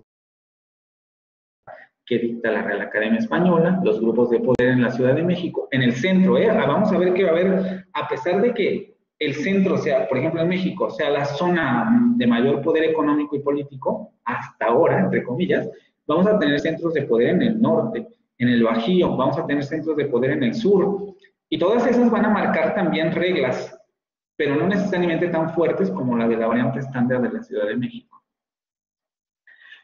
[SPEAKER 2] que dicta la Real Academia Española, los grupos de poder en la Ciudad de México, en el centro, vamos a ver que va a haber, a pesar de que el centro sea, por ejemplo en México, sea la zona de mayor poder económico y político, hasta ahora, entre comillas, vamos a tener centros de poder en el norte, en el Bajío, vamos a tener centros de poder en el sur, y todas esas van a marcar también reglas, pero no necesariamente tan fuertes como la de la variante estándar de la Ciudad de México.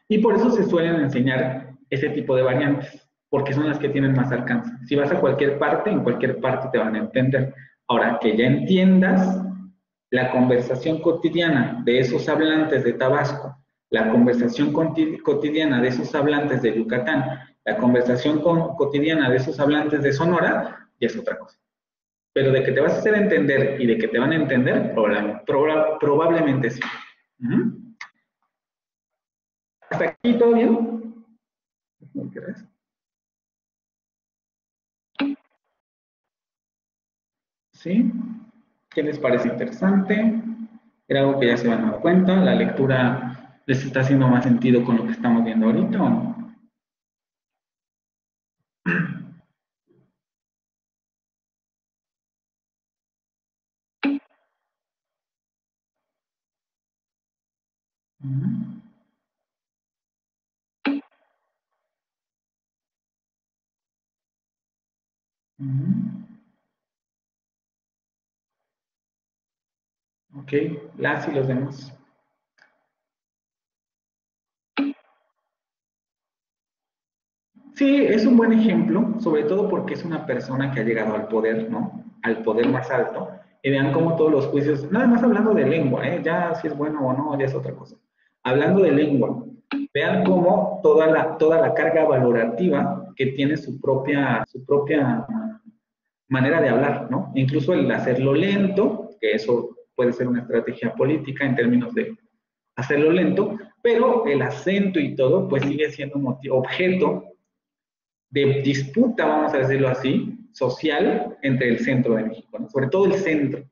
[SPEAKER 2] Y por eso se suelen enseñar ese tipo de variantes, porque son las que tienen más alcance. Si vas a cualquier parte, en cualquier parte te van a entender. Ahora, que ya entiendas la conversación cotidiana de esos hablantes de Tabasco, la conversación cotidiana de esos hablantes de Yucatán, la conversación cotidiana de esos hablantes de Sonora, ya es otra cosa. Pero de que te vas a hacer entender y de que te van a entender, probablemente sí. ¿Hasta aquí todo bien? ¿Sí? ¿Qué les parece interesante? ¿Era algo que ya se van a dar cuenta? ¿La lectura les está haciendo más sentido con lo que estamos viendo ahorita o no? Ok, las y los demás. Sí, es un buen ejemplo, sobre todo porque es una persona que ha llegado al poder, ¿no? Al poder más alto. Y vean cómo todos los juicios, nada más hablando de lengua, ya si es bueno o no, ya es otra cosa. Hablando de lengua, vean cómo toda la carga valorativa que tiene su propia manera de hablar, ¿no? Incluso el hacerlo lento, que eso puede ser una estrategia política en términos de hacerlo lento, pero el acento y todo, pues sigue siendo objeto de disputa, vamos a decirlo así, social entre el centro de México, ¿no? Sobre todo el centro.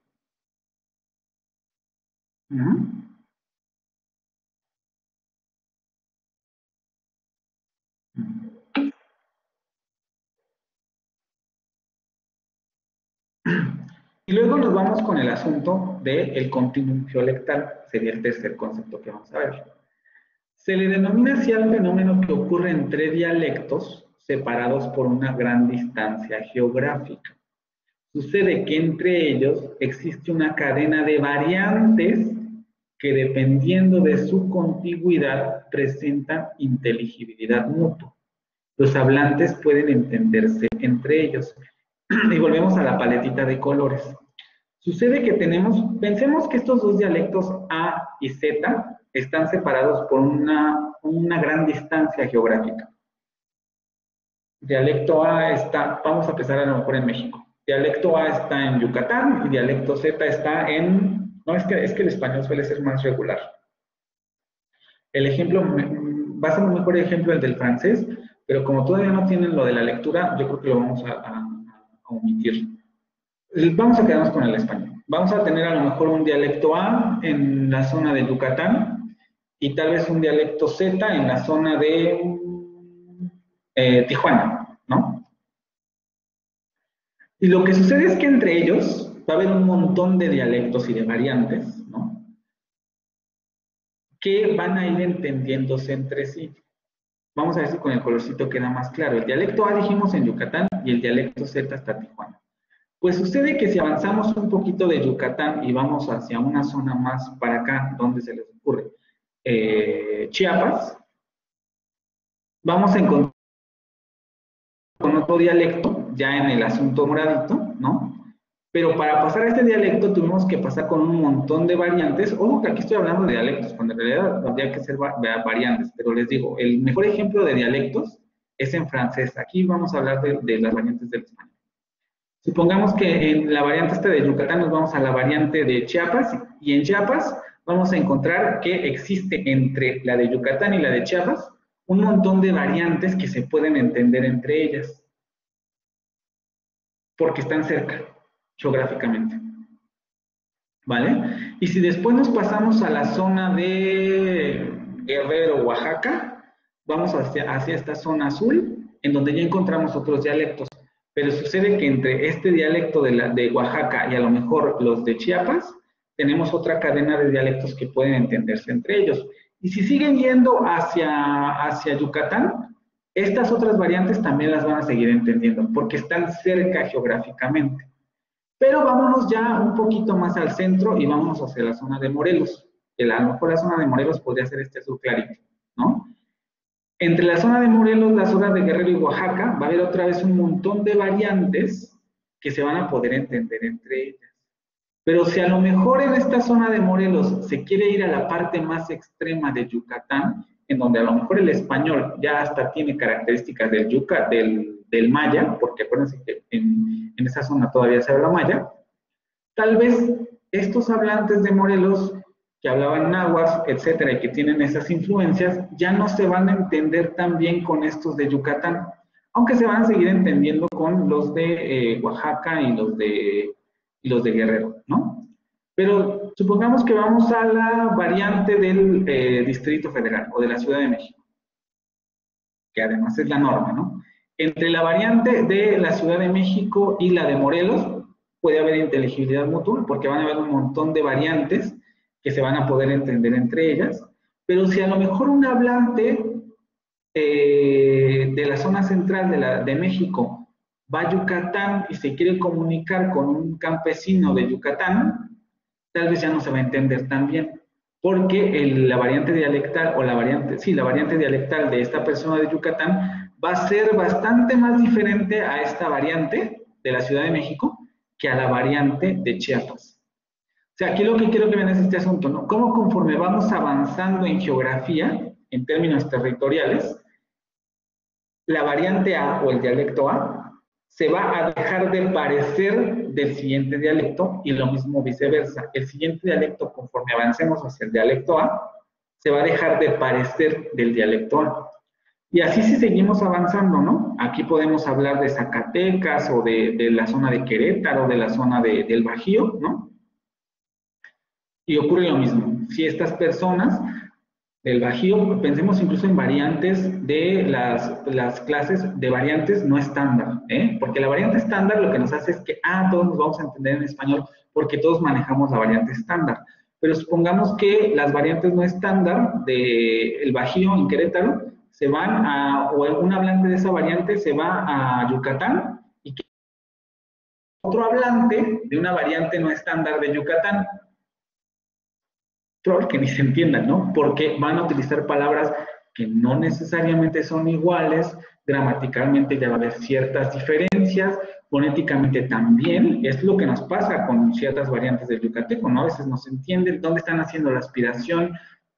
[SPEAKER 2] Y luego nos vamos con el asunto del continuum geolectal, sería el tercer concepto que vamos a ver. Se le denomina así al fenómeno que ocurre entre dialectos separados por una gran distancia geográfica. Sucede que entre ellos existe una cadena de variantes que, dependiendo de su contigüidad, presentan inteligibilidad mutua. Los hablantes pueden entenderse entre ellos. Y volvemos a la paletita de colores. Sucede que pensemos que estos dos dialectos A y Z están separados por una gran distancia geográfica. Dialecto A está, vamos a empezar a lo mejor en México. Dialecto A está en Yucatán y dialecto Z está en... No, es que el español suele ser más regular. El ejemplo, va a ser un mejor ejemplo el del francés, pero como todavía no tienen lo de la lectura, yo creo que lo vamos a omitir. Vamos a quedarnos con el español. Vamos a tener a lo mejor un dialecto A en la zona de Yucatán y tal vez un dialecto Z en la zona de Tijuana, ¿no? Y lo que sucede es que entre ellos va a haber un montón de dialectos y de variantes, ¿no? Que van a ir entendiéndose entre sí. Vamos a ver si con el colorcito queda más claro. El dialecto A dijimos en Yucatán y el dialecto Z está Tijuana. Pues sucede que si avanzamos un poquito de Yucatán y vamos hacia una zona más para acá, donde se les ocurre Chiapas, vamos a encontrar con otro dialecto, ya en el asunto moradito, ¿no? Pero para pasar a este dialecto tuvimos que pasar con un montón de variantes. Ojo que aquí estoy hablando de dialectos, cuando en realidad habría que ser variantes, pero les digo, el mejor ejemplo de dialectos es en francés. Aquí vamos a hablar de las variantes del español. Supongamos que en la variante esta de Yucatán nos vamos a la variante de Chiapas, y en Chiapas vamos a encontrar que existe entre la de Yucatán y la de Chiapas un montón de variantes que se pueden entender entre ellas, porque están cerca geográficamente, ¿vale? Y si después nos pasamos a la zona de Guerrero, Oaxaca, vamos hacia esta zona azul, en donde ya encontramos otros dialectos. Pero sucede que entre este dialecto de Oaxaca y a lo mejor los de Chiapas, tenemos otra cadena de dialectos que pueden entenderse entre ellos. Y si siguen yendo hacia Yucatán, estas otras variantes también las van a seguir entendiendo, porque están cerca geográficamente. Pero vámonos ya un poquito más al centro y vámonos hacia la zona de Morelos. Que a lo mejor la zona de Morelos podría ser este azul clarito, ¿no? Entre la zona de Morelos, la zona de Guerrero y Oaxaca, va a haber otra vez un montón de variantes que se van a poder entender entre ellas. Pero si a lo mejor en esta zona de Morelos se quiere ir a la parte más extrema de Yucatán, en donde a lo mejor el español ya hasta tiene características del maya, porque acuérdense que en esa zona todavía se habla maya, tal vez estos hablantes de Morelos que hablaban náhuatl, etcétera, y que tienen esas influencias, ya no se van a entender tan bien con estos de Yucatán, aunque se van a seguir entendiendo con los de Oaxaca y los de Guerrero, ¿no? Pero supongamos que vamos a la variante del Distrito Federal o de la Ciudad de México, que además es la norma, ¿no? Entre la variante de la Ciudad de México y la de Morelos puede haber inteligibilidad mutua, porque van a haber un montón de variantes que se van a poder entender entre ellas, pero si a lo mejor un hablante de la zona central de México va a Yucatán y se quiere comunicar con un campesino de Yucatán, tal vez ya no se va a entender tan bien, porque la variante dialectal, o la variante dialectal de esta persona de Yucatán va a ser bastante más diferente a esta variante de la Ciudad de México que a la variante de Chiapas. O sea, aquí lo que quiero que vean es este asunto, ¿no? Cómo conforme vamos avanzando en geografía, en términos territoriales, la variante A o el dialecto A se va a dejar de parecer del siguiente dialecto y lo mismo viceversa. El siguiente dialecto, conforme avancemos hacia el dialecto A, se va a dejar de parecer del dialecto A. Y así si seguimos avanzando, ¿no? Aquí podemos hablar de Zacatecas o de la zona de Querétaro, de la zona del Bajío, ¿no? Y ocurre lo mismo. Si estas personas del Bajío, pensemos incluso en variantes de las clases de variantes no estándar, ¿eh? Porque la variante estándar lo que nos hace es que, todos nos vamos a entender en español porque todos manejamos la variante estándar. Pero supongamos que las variantes no estándar del Bajío en Querétaro se van o algún hablante de esa variante se va a Yucatán y que otro hablante de una variante no estándar de Yucatán, que ni se entiendan, ¿no? Porque van a utilizar palabras que no necesariamente son iguales, gramaticalmente ya va a haber ciertas diferencias, fonéticamente también, es lo que nos pasa con ciertas variantes del yucateco, ¿no? A veces no se entiende dónde están haciendo la aspiración,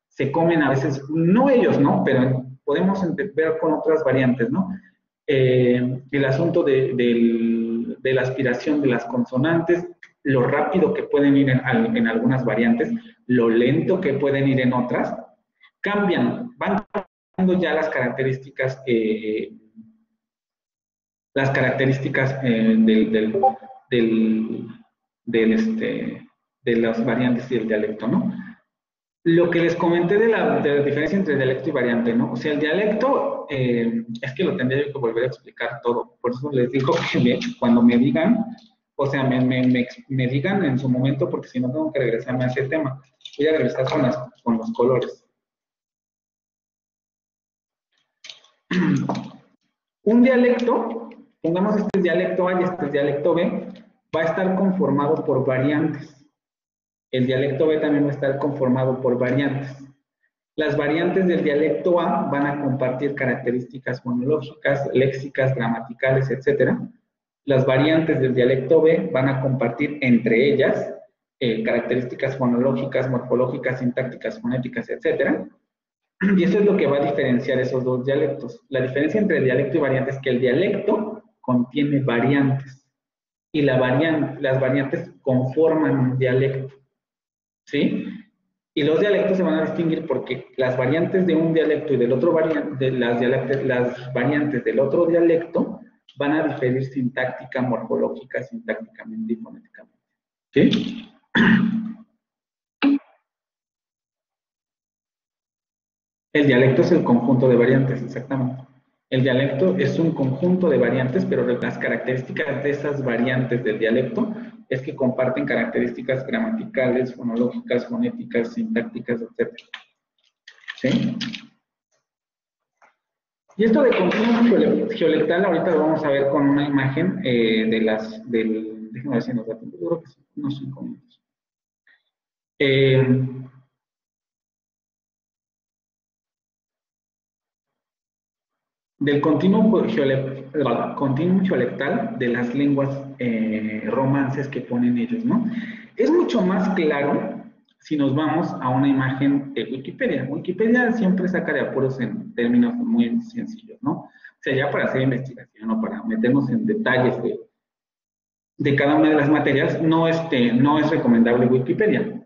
[SPEAKER 2] se comen a veces, no ellos, ¿no? Pero podemos ver con otras variantes, ¿no? El asunto de la aspiración de las consonantes, lo rápido que pueden ir en algunas variantes, lo lento que pueden ir en otras, van cambiando ya las características de las variantes y el dialecto, ¿no? Lo que les comenté de la diferencia entre dialecto y variante, ¿no? O sea, el dialecto, es que lo tendría yo que volver a explicar todo, por eso les digo que cuando me digan, o sea, me digan en su momento, porque si no tengo que regresarme a ese tema. Voy a regresar con los colores. Un dialecto, pongamos este es dialecto A y este es dialecto B, va a estar conformado por variantes. El dialecto B también va a estar conformado por variantes. Las variantes del dialecto A van a compartir características fonológicas, léxicas, gramaticales, etc. Las variantes del dialecto B van a compartir entre ellas características fonológicas, morfológicas, sintácticas, fonéticas, etc. Y eso es lo que va a diferenciar esos dos dialectos. La diferencia entre dialecto y variante es que el dialecto contiene variantes y las variantes conforman un dialecto, ¿sí? Y los dialectos se van a distinguir porque las variantes de un dialecto y del otro las variantes del otro dialecto van a diferir sintáctica, morfológica, sintácticamente y fonéticamente, ¿sí? El dialecto es el conjunto de variantes, exactamente. El dialecto es un conjunto de variantes, pero las características de esas variantes del dialecto es que comparten características gramaticales, fonológicas, fonéticas, sintácticas, etc. ¿Sí? Y esto de continuum geolectal, ahorita lo vamos a ver con una imagen déjenme ver si nos da tiempo, yo creo que sí, unos 5 minutos. Del continuum geolectal de las lenguas romances que ponen ellos, ¿no? Es mucho más claro si nos vamos a una imagen de Wikipedia. Wikipedia siempre saca de apuros en términos muy sencillos, ¿no? O sea, ya para hacer investigación o para meternos en detalles de cada una de las materias, no es recomendable Wikipedia.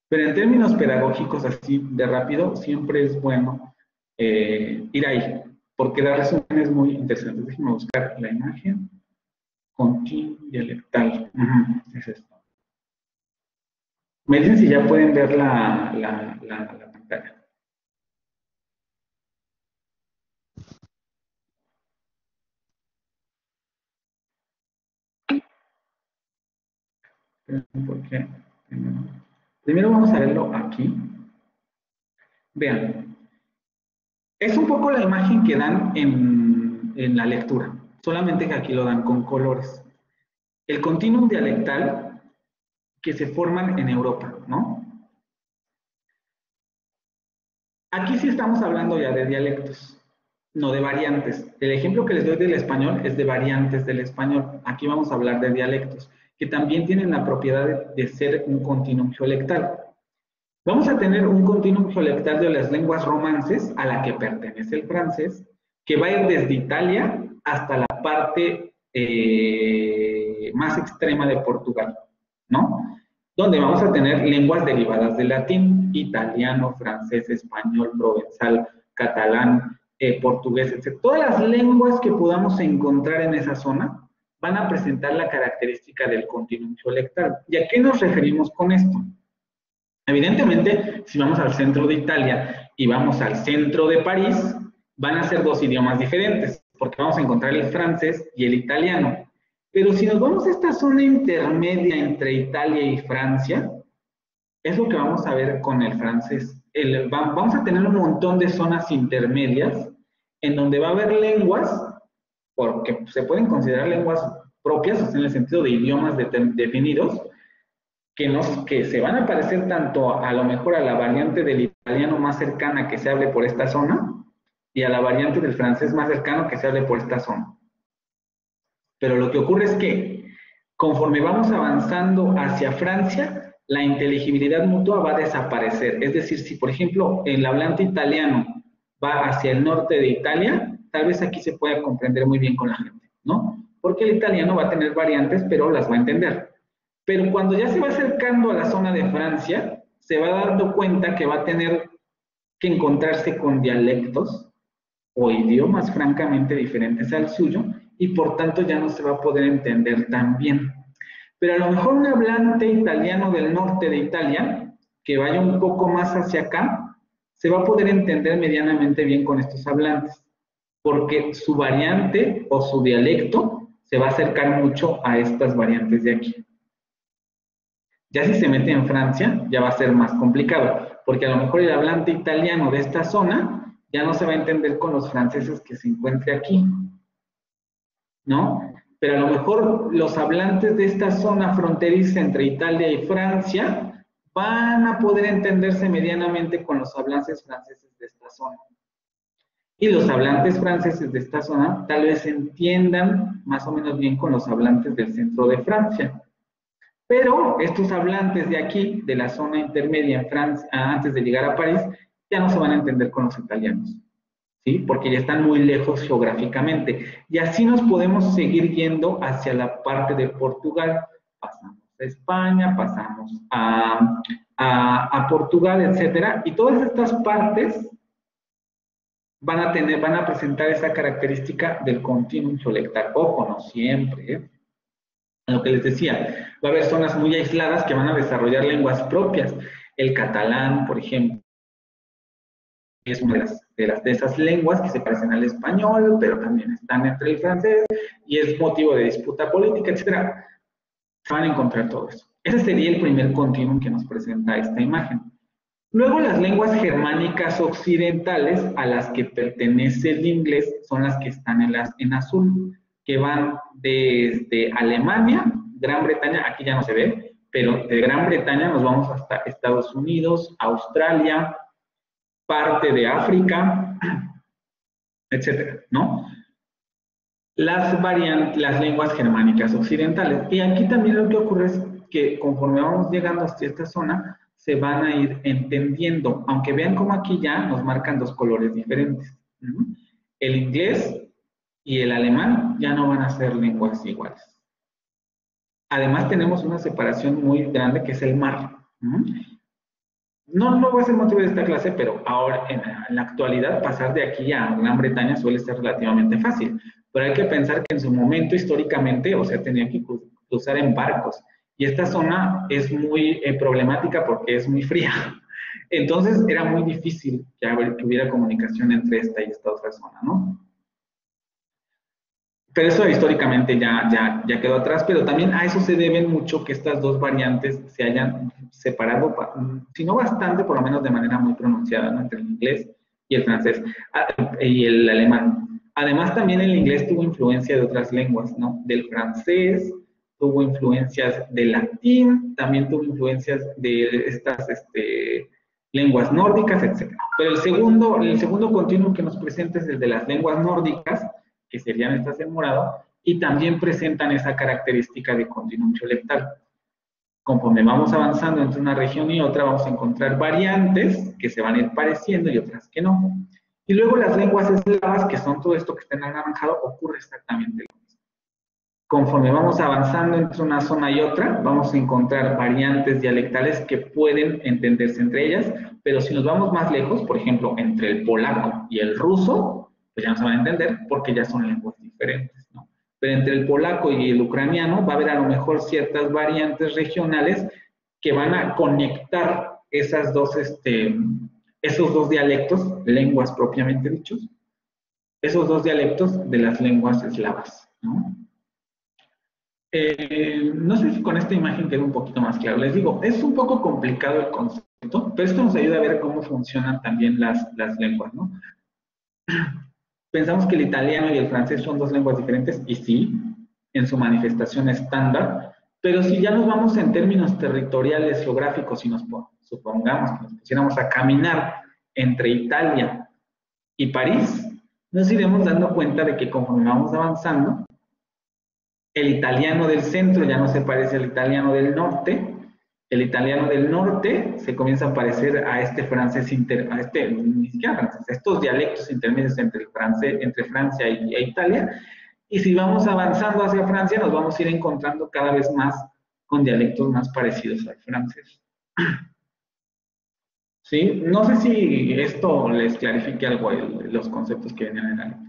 [SPEAKER 2] Pero en términos pedagógicos, así de rápido, siempre es bueno ir ahí, porque da resúmenes muy interesantes. Déjenme buscar la imagen. Continuum dialectal. Es esto. Me dicen si ya pueden ver la pantalla. ¿Por qué? Primero vamos a verlo aquí. Vean. Es un poco la imagen que dan en la lectura, solamente que aquí lo dan con colores. El continuum dialectal que se forman en Europa, ¿no? Aquí sí estamos hablando ya de dialectos, no de variantes. El ejemplo que les doy del español es de variantes del español. Aquí vamos a hablar de dialectos, que también tienen la propiedad de ser un continuum geolectal. Vamos a tener un continuum geolectal de las lenguas romances, a la que pertenece el francés, que va a ir desde Italia hasta la parte más extrema de Portugal, ¿no? Donde vamos a tener lenguas derivadas del latín, italiano, francés, español, provenzal, catalán, portugués, etc. Todas las lenguas que podamos encontrar en esa zona van a presentar la característica del continuum dialectal. ¿Y a qué nos referimos con esto? Evidentemente, si vamos al centro de Italia y vamos al centro de París, van a ser dos idiomas diferentes, porque vamos a encontrar el francés y el italiano. Pero si nos vamos a esta zona intermedia entre Italia y Francia, es lo que vamos a ver con el francés. Vamos a tener un montón de zonas intermedias en donde va a haber lenguas, porque se pueden considerar lenguas propias, en el sentido de idiomas definidos, que se van a parecer tanto a lo mejor a la variante del italiano más cercana que se hable por esta zona, y a la variante del francés más cercano que se hable por esta zona. Pero lo que ocurre es que, conforme vamos avanzando hacia Francia, la inteligibilidad mutua va a desaparecer. Es decir, si por ejemplo el hablante italiano va hacia el norte de Italia, tal vez aquí se pueda comprender muy bien con la gente, ¿no? Porque el italiano va a tener variantes, pero las va a entender. Pero cuando ya se va acercando a la zona de Francia, se va dando cuenta que va a tener que encontrarse con dialectos o idiomas francamente diferentes al suyo, y por tanto ya no se va a poder entender tan bien. Pero a lo mejor un hablante italiano del norte de Italia, que vaya un poco más hacia acá, se va a poder entender medianamente bien con estos hablantes, porque su variante o su dialecto se va a acercar mucho a estas variantes de aquí. Ya si se mete en Francia, ya va a ser más complicado, porque a lo mejor el hablante italiano de esta zona ya no se va a entender con los franceses que se encuentre aquí, ¿no? Pero a lo mejor los hablantes de esta zona fronteriza entre Italia y Francia van a poder entenderse medianamente con los hablantes franceses de esta zona. Y los hablantes franceses de esta zona tal vez entiendan más o menos bien con los hablantes del centro de Francia. Pero estos hablantes de aquí, de la zona intermedia en Francia, antes de llegar a París, ya no se van a entender con los italianos, ¿sí? Porque ya están muy lejos geográficamente. Y así nos podemos seguir yendo hacia la parte de Portugal. Pasamos a España, pasamos a Portugal, etcétera. Y todas estas partes van a presentar esa característica del continuum dialectal. Ojo, no siempre, ¿eh? Lo que les decía, va a haber zonas muy aisladas que van a desarrollar lenguas propias. El catalán, por ejemplo, es una de esas lenguas que se parecen al español, pero también están entre el francés, y es motivo de disputa política, etc. Se van a encontrar todo eso. Ese sería el primer continuum que nos presenta esta imagen. Luego, las lenguas germánicas occidentales a las que pertenece el inglés son las que están en azul, que van desde Alemania, Gran Bretaña, aquí ya no se ve, pero de Gran Bretaña nos vamos hasta Estados Unidos, Australia, parte de África, etcétera, ¿no? Las lenguas germánicas occidentales. Y aquí también lo que ocurre es que conforme vamos llegando hasta esta zona, se van a ir entendiendo, aunque vean como aquí ya nos marcan dos colores diferentes. El inglés y el alemán ya no van a ser lenguas iguales. Además tenemos una separación muy grande que es el mar. No va a ser motivo de esta clase, pero ahora en la actualidad pasar de aquí a Gran Bretaña suele ser relativamente fácil. Pero hay que pensar que en su momento históricamente, o sea, tenía que cruzar en barcos. Y esta zona es muy problemática porque es muy fría. Entonces era muy difícil que hubiera comunicación entre esta y esta otra zona, ¿no? Pero eso históricamente ya quedó atrás, pero también a eso se debe mucho que estas dos variantes se hayan separado, si no bastante, por lo menos de manera muy pronunciada, ¿no? Entre el inglés y el francés y el alemán. Además, también el inglés tuvo influencia de otras lenguas, ¿no? Del francés, tuvo influencias del latín, también tuvo influencias de estas lenguas nórdicas, etc. Pero el segundo continuum que nos presenta es el de las lenguas nórdicas, que serían estas en morado, y también presentan esa característica de continuum dialectal. Conforme vamos avanzando entre una región y otra, vamos a encontrar variantes que se van a ir pareciendo y otras que no. Y luego las lenguas eslavas, que son todo esto que está en anaranjado, ocurre exactamente lo mismo. Conforme vamos avanzando entre una zona y otra, vamos a encontrar variantes dialectales que pueden entenderse entre ellas, pero si nos vamos más lejos, por ejemplo, entre el polaco y el ruso, pues ya no se van a entender porque ya son lenguas diferentes, ¿no? Pero entre el polaco y el ucraniano va a haber a lo mejor ciertas variantes regionales que van a conectar esos dos dialectos, lenguas propiamente dichos, esos dos dialectos de las lenguas eslavas, ¿no? No sé si con esta imagen queda un poquito más claro. Les digo, es un poco complicado el concepto, pero esto nos ayuda a ver cómo funcionan también las lenguas, ¿no? Pensamos que el italiano y el francés son dos lenguas diferentes, y sí, en su manifestación estándar, pero si ya nos vamos en términos territoriales, geográficos, y supongamos que nos pusiéramos a caminar entre Italia y París, nos iremos dando cuenta de que conforme vamos avanzando, el italiano del centro ya no se parece al italiano del norte, el italiano del norte se comienza a parecer a este francés, ni siquiera francés, a estos dialectos intermedios entre el francés, entre Francia e Italia, y si vamos avanzando hacia Francia, nos vamos a ir encontrando cada vez más con dialectos más parecidos al francés. ¿Sí? No sé si esto les clarifique algo los conceptos que venían en la lectura.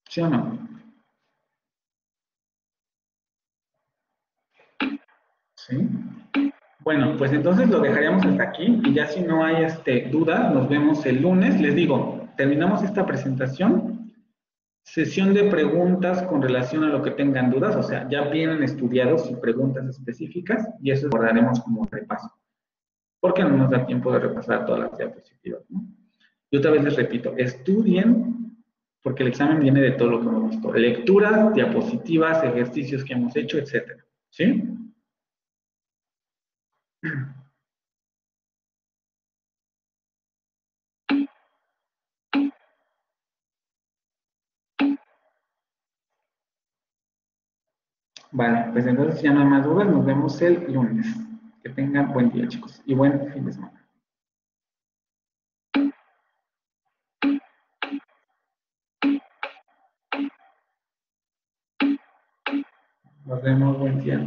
[SPEAKER 2] ¿Sí o no? ¿Sí? Bueno, pues entonces lo dejaríamos hasta aquí y ya si no hay dudas, nos vemos el lunes. Les digo, terminamos esta presentación, sesión de preguntas con relación a lo que tengan dudas, o sea, ya vienen estudiados y preguntas específicas y eso lo guardaremos como repaso, porque no nos da tiempo de repasar todas las diapositivas, ¿no? Y otra vez les repito, estudien, porque el examen viene de todo lo que hemos visto, lecturas, diapositivas, ejercicios que hemos hecho, etcétera, ¿sí? Vale, pues entonces ya no hay más dudas, nos vemos el lunes. Que tengan buen día, chicos, y buen fin de semana. Nos vemos, buen día.